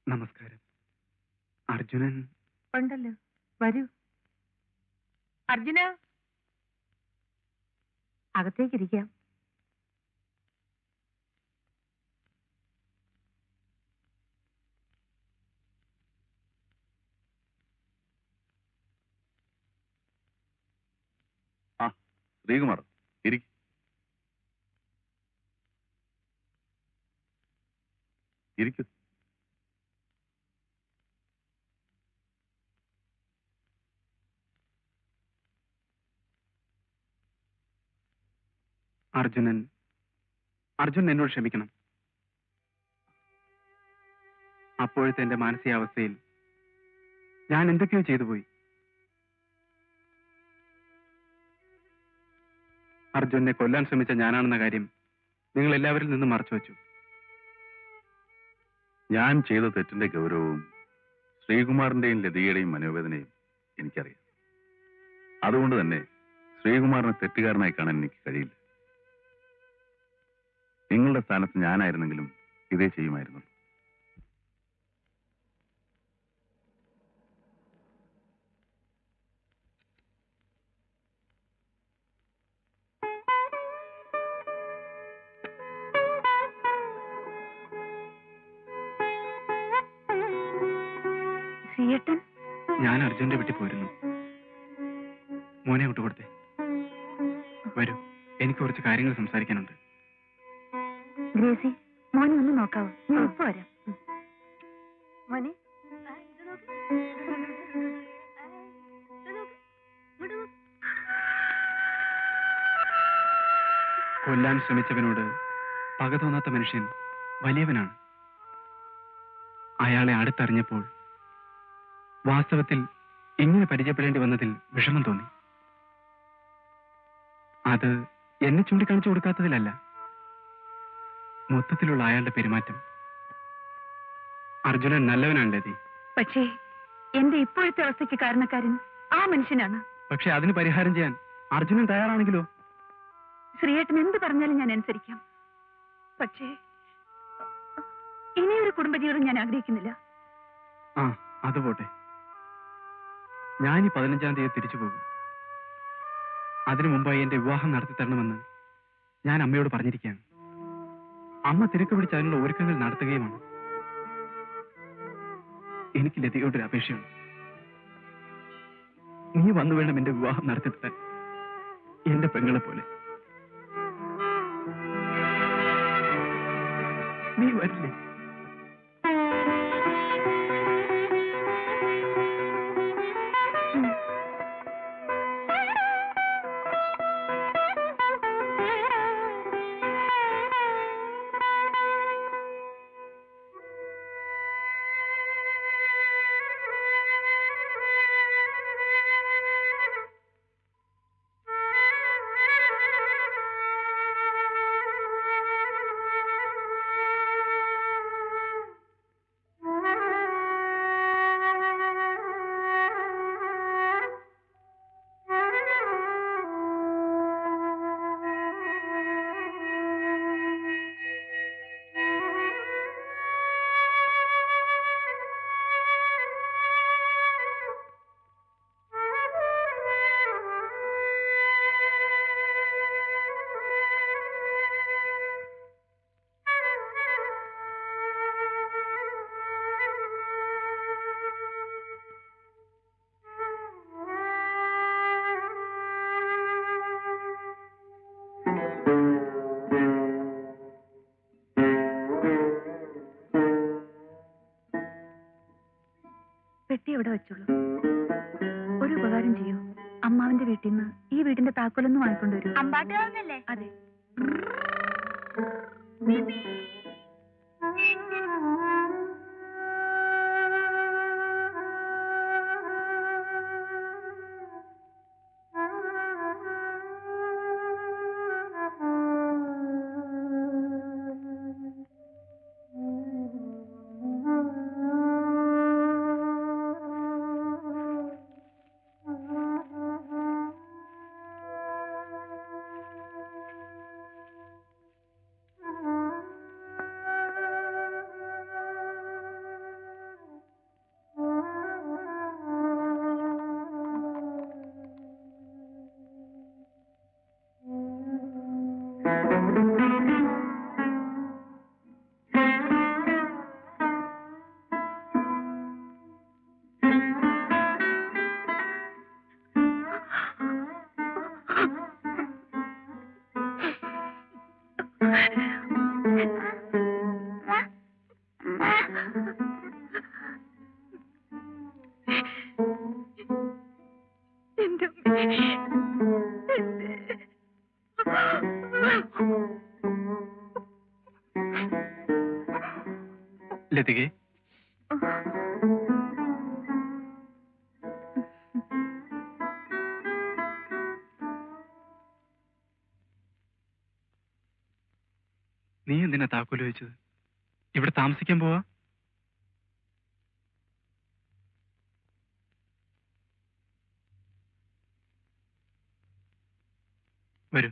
F: നമസ്കാരം. അർജുനൻ
C: ഉണ്ടല്ലോ, വരൂ. അർജുന, അകത്തേക്കിരിക്കാം.
H: ആ, ശ്രീകുമാർ ഇരിക്കൂ.
F: അർജുനൻ എന്നോട് ക്ഷമിക്കണം. അപ്പോഴത്തെ എന്റെ മാനസികാവസ്ഥയിൽ ഞാൻ എന്തൊക്കെയോ ചെയ്തു പോയി. അർജുനെ കൊല്ലാൻ ശ്രമിച്ച ഞാനാണെന്ന കാര്യം നിങ്ങൾ എല്ലാവരിൽ നിന്നും മറച്ചു വെച്ചു.
H: ഞാൻ ചെയ്ത തെറ്റിന്റെ ഗൗരവവും ശ്രീകുമാറിന്റെയും ലതികയുടെയും മനോവേദനയും എനിക്കറിയാം. അതുകൊണ്ട് തന്നെ ശ്രീകുമാറിനെ തെറ്റുകാരനായി കാണാൻ എനിക്ക് കഴിയില്ല. നിങ്ങളുടെ സ്ഥാനത്ത് ഞാനായിരുന്നെങ്കിലും ഇതേ ചെയ്യുമായിരുന്നു.
F: ഞാൻ അർജുന്റെ വീട്ടിൽ പോയിരുന്നു. മോനെ വിട്ടുകൊടുത്തേ. വരൂ, എനിക്ക് കുറച്ച് കാര്യങ്ങൾ സംസാരിക്കാനുണ്ട്.
B: ഗ്രേസി, മോനെ ഒന്ന് നോക്കാവോ? ഞാൻ ഇപ്പൊ വരാം. മോനെ,
F: കൊല്ലാൻ ശ്രമിച്ചവനോട് പക തോന്നാത്ത മനുഷ്യൻ വലിയവനാണ്. അയാളെ അടുത്തറിഞ്ഞപ്പോൾ വാസ്തവത്തിൽ ഇങ്ങനെ പരിചയപ്പെടേണ്ടി വന്നതിൽ വിഷമം തോന്നി. അത് എന്നെ ചൂണ്ടിക്കാണിച്ചു കൊടുക്കാത്തതിലല്ല, മൊത്തത്തിലുള്ള അയാളുടെ പെരുമാറ്റം. അർജുനൻ നല്ലവനാണ് ലതി.
B: പക്ഷേ എന്റെ ഇപ്പോഴത്തെ അവസ്ഥയ്ക്ക് കാരണക്കാരൻ ആ മനുഷ്യനാണ്.
F: പക്ഷെ അതിന് പരിഹാരം ചെയ്യാൻ അർജുനൻ തയ്യാറാണെങ്കിലോ?
B: ശ്രീയേട്ടൻ എന്ത് പറഞ്ഞാലും ഞാൻ അനുസരിക്കാം. പക്ഷേ ഇനിയൊരു കുടുംബജീവിതം ഞാൻ ആഗ്രഹിക്കുന്നില്ല.
F: ആ, അത് പോട്ടെ. ഞാൻ ഈ 15-ാം തീയതി തിരിച്ചു പോകും. അതിനു മുമ്പായി എന്റെ വിവാഹം നടത്തി തരണമെന്ന് ഞാൻ അമ്മയോട് പറഞ്ഞിരിക്കുകയാണ്. അമ്മ തിരക്ക് പിടിച്ച് അതിനുള്ള ഒരുക്കങ്ങൾ നടത്തുകയുമാണ്. എനിക്ക് ലതികയോടൊരു അപേക്ഷയുണ്ട്. നീ വന്നു വേണം എന്റെ വിവാഹം നടത്തി തരാൻ, എന്റെ പെങ്ങളെ പോലെ. നീ വരില്ലേ?
B: പെട്ടി എവിടെ വെച്ചോളൂ. ഒരു ഉപകാരം ചെയ്യൂ, അമ്മാവിന്റെ വീട്ടിൽ നിന്ന് ഈ വീടിന്റെ താക്കോലൊന്നും വാങ്ങിക്കൊണ്ടുവരൂ.
D: അമ്പാട്ടുകാരനല്ലേ?
B: അതെ.
F: ലതികെ, നീ എന്തിനാ താക്കോല് വെച്ചത്? ഇവിടെ താമസിക്കാൻ പോവാ? വരൂ.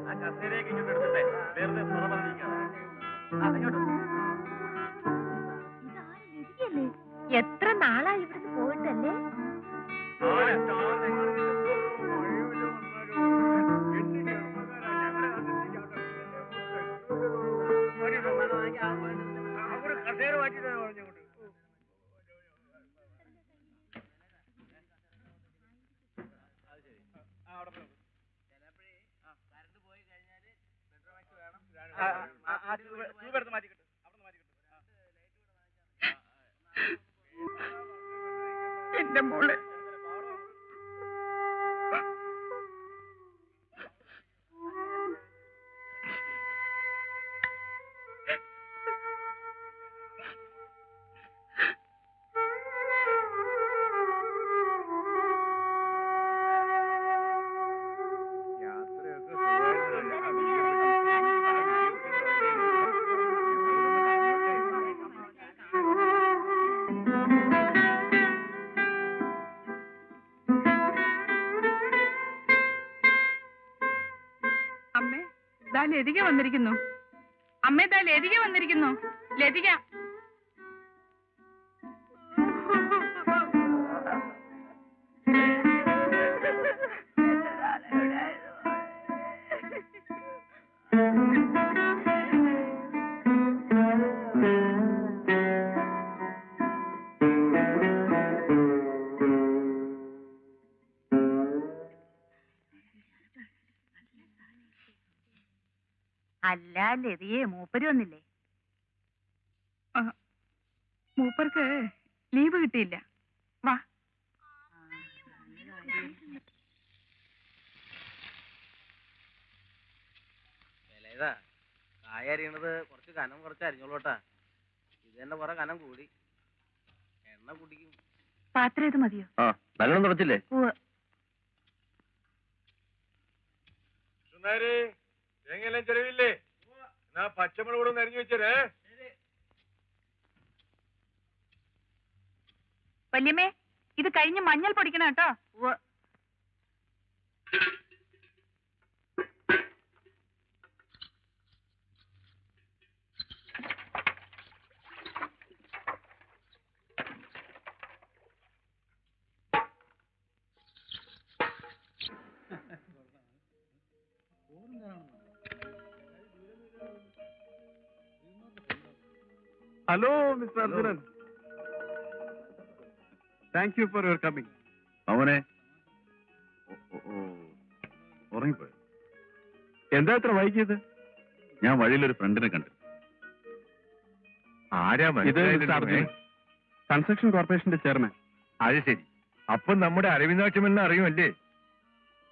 G: ആ കസേരയൊക്കെ ഇങ്ങോട്ട് എടുത്തിട്ട്
B: ലതിക വന്നിരിക്കുന്നു. അമ്മേ, ദാ ലതിക വന്നിരിക്കുന്നു. ലതിക.
C: അല്ല ലതിയെ, മൂപ്പര് വന്നില്ലേ?
B: മൂപ്പർക്ക് ലീവ് കിട്ടിയില്ല. വാ.
K: കായ അരിയണത് കുറച്ച് കനം കുറച്ച് അരിഞ്ഞോളൂട്ടാ. ഇത് തന്നെ കുറെ കനം കൂടി. എണ്ണ കുടിക്കും.
B: പാത്രം ഇത് മതിയോ?
K: നല്ലോണം തുടച്ചില്ലേ?
E: തേങ്ങയെല്ലാം ചെലവില്ലേ? എന്നാ പച്ചമുളക് കൂടെ ഒന്ന് അരിഞ്ഞു വെച്ചേ.
B: വല്യമ്മേ, ഇത് കഴിഞ്ഞ് മഞ്ഞൾ പൊടിക്കണം കേട്ടോ.
F: Hello mister Arjunan, thank you for your coming.
H: അവനെ ഉറങ്ങിപ്പോയോ?
F: എന്താ ഇത്ര വൈകിയത്?
H: ഞാൻ വഴിയിലൊരു ഫ്രണ്ടിനെ കണ്ടു.
E: ആരാ?
F: ഇത് മിസ്റ്റർ അർജുനൻ, കൺസ്ട്രക്ഷൻ കോർപ്പറേഷന്റെ ചെയർമാൻ.
E: അത് ശരി. അപ്പം നമ്മുടെ അരവിന്ദാക്ഷമനെ അറിയുമല്ലേ?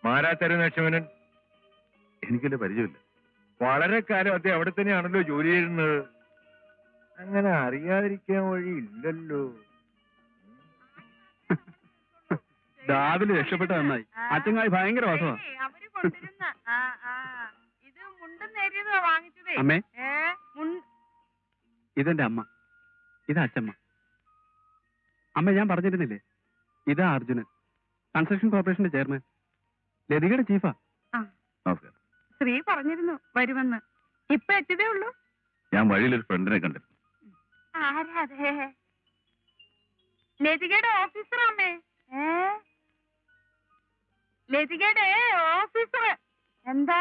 E: മാരാത്തരവിന്ദാക്ഷമനൻ.
H: എനിക്കല്ലേ പരിചയമില്ല.
E: വളരെ കാലം അദ്ദേഹം അവിടെ തന്നെയാണല്ലോ ജോലി ചെയ്യുന്നത്. അങ്ങനെ അറിയാതിരിക്കാൻ വഴിയില്ലല്ലോ.
F: രാവിലെ രക്ഷപ്പെട്ട നന്നായി. അച്ചങ്ങായി ഭയങ്കര വാസമാണ്.
C: അവര് കൊണ്ടിരുന്ന ഇത് മുണ്ടും നേരിയതോ വാങ്ങിച്ചതേ.
F: അമ്മേ, ഇതെന്റെ അമ്മ, ഇതാ അച്ഛമ്മ. അമ്മ, ഞാൻ പറഞ്ഞിരുന്നില്ലേ, ഇതാ അർജുനൻ, കൺസ്ട്രക്ഷൻ കോർപ്പറേഷന്റെ ചെയർമാൻ, ലതികയുടെ ചീഫാ.
H: നമസ്കാരം.
B: ശ്രീ പറഞ്ഞിരുന്നു വരുമെന്ന്. ഇപ്പൊ എത്തിയതേ ഉള്ളൂ.
H: ഞാൻ വഴിയിലൊരു ഫ്രണ്ടിനെ കണ്ടു.
B: ആരാതെ? ലതികയുടെ ഓഫീസർ അമ്മേ. ലതികയുടെ ഓഫീസർ. എന്താ?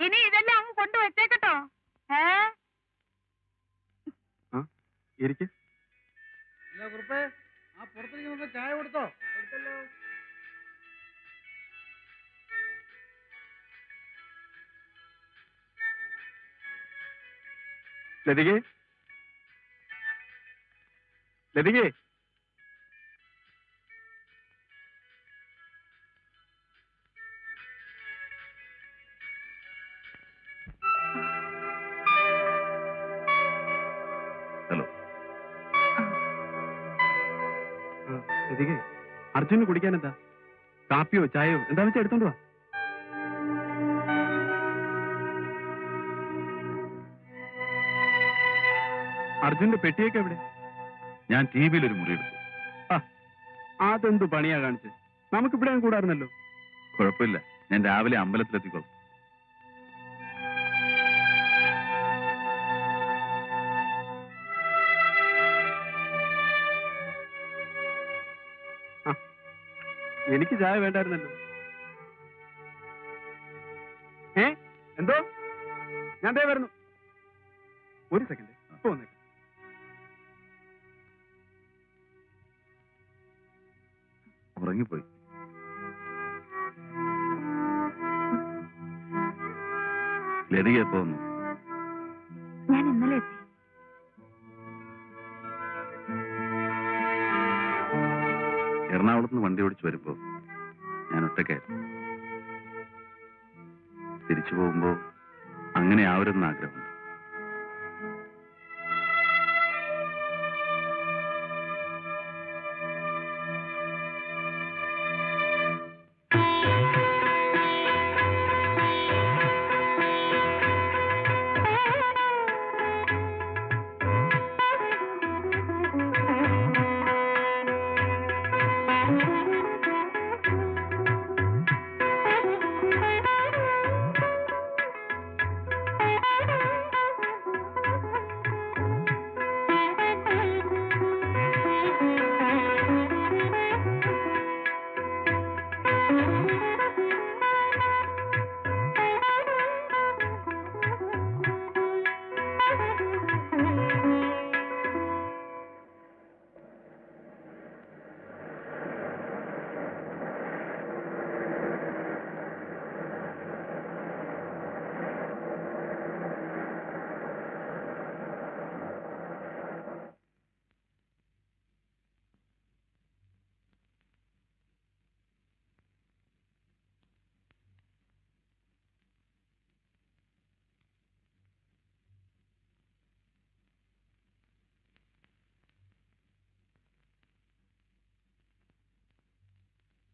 B: ഇനി ഇതെല്ലാം അങ്ങ് കൊണ്ടുവച്ചേക്കട്ടോ.
F: ഇരിക്ക്.
K: കുറുപ്പേ, ആ പുറത്തേക്ക് വന്ന ചായ കൊടുത്തോ? കൊടുത്തല്ലോ.
F: ലതികേ, ലതികേ,
H: ഹലോ.
F: ലതികേ, അർജുന് കുടിക്കാൻ എന്താ? കാപ്പിയോ ചായയോ എന്താന്ന് വെച്ചാൽ എടുത്തോണ്ട് വാ. അർജുന്റെ പെട്ടിയൊക്കെ എവിടെ?
H: ഞാൻ ടി വിയിലൊരു മുറി എടുത്തു.
F: അതെന്തു പണിയാ കാണിച്ച്? നമുക്കിവിടെ കൂടായിരുന്നല്ലോ.
H: കുഴപ്പമില്ല, ഞാൻ രാവിലെ അമ്പലത്തിലെത്തിക്കോളാം.
F: എനിക്ക് ചായ വേണ്ടായിരുന്നല്ലോ. എന്തോ? ഞാൻ ദേ വരുന്നു. ഒരു സെക്കൻഡ്, ഇപ്പൊ വന്നേക്കാം.
H: ഉറങ്ങിപ്പോയി. ലതിക എപ്പോ വന്നു?
B: ഞാൻ ഇന്നലെ എത്തി.
H: എറണാകുളത്ത് നിന്ന് വണ്ടി ഓടിച്ച് വരുമ്പോ ഞാൻ ഒറ്റയ്ക്കായിരുന്നു. തിരിച്ചു പോകുമ്പോ അങ്ങനെ ആവരുന്ന ആഗ്രഹമുണ്ട്.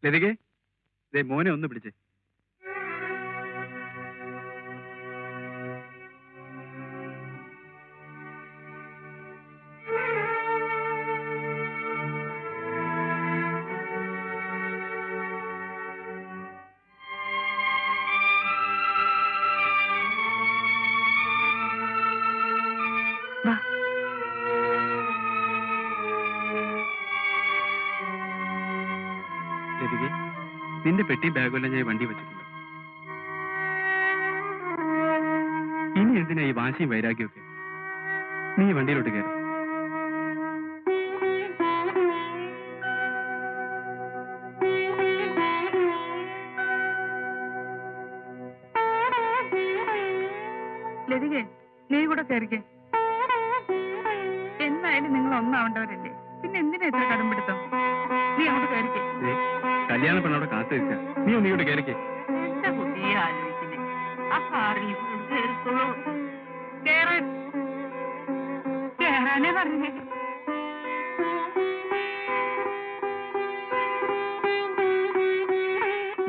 F: ലതികെ, ദേ മോനെ ഒന്ന് പിടിച്ചേ.
B: വാ.
F: ലതികെ, നിന്റെ പെട്ടി ബാഗെല്ലാം ഞാൻ ഈ വണ്ടി വെച്ചിട്ടുണ്ട്. ഇനി എന്തിനാ ഈ വാശിയും വൈരാഗ്യമൊക്കെ? നീ ഈ വണ്ടിയിലോട്ട് കയറി.
B: ലതികെ, നീ കൂടെ കയറിക്കേ. എന്നായാലും നിങ്ങൾ ഒന്നാവേണ്ടവരല്ലേ, പിന്നെ എന്തിനാ ഇത്ര കടുംപിടുത്തം? നീ അങ്ങോട്ട് കയറിക്കേ.
F: കല്യാണ പെണ്ണവിടെ കാത്തു നിൽക്കുക. നീ ഒന്ന് ഇങ്ങോട്ട് കയറിക്കേ.
C: എന്താ കുട്ടിയെ ആലോചിക്കുന്നേ? ആ കാറിൽ കേറിക്കോളൂ. കേറാനേ പറഞ്ഞേ.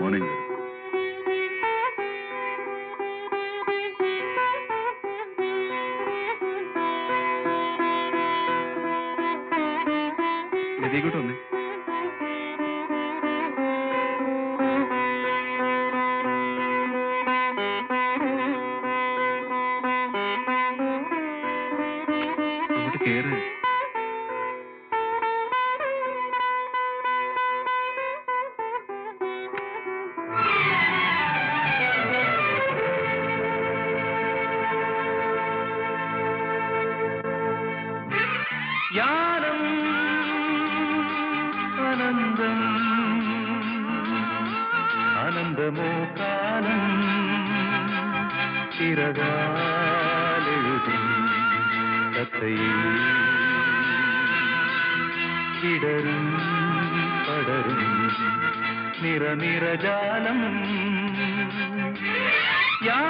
H: മോർണിംഗ്.
F: ലതികോട്ട് വന്നേ. അങ്ങോട്ട് കേറ്.
I: യാനം അനന്തം അനന്തമോ കാലം ചിറകാലെഴുതും കഥയിൽ ഇടരും പടരും നിറനിറജാലം യാ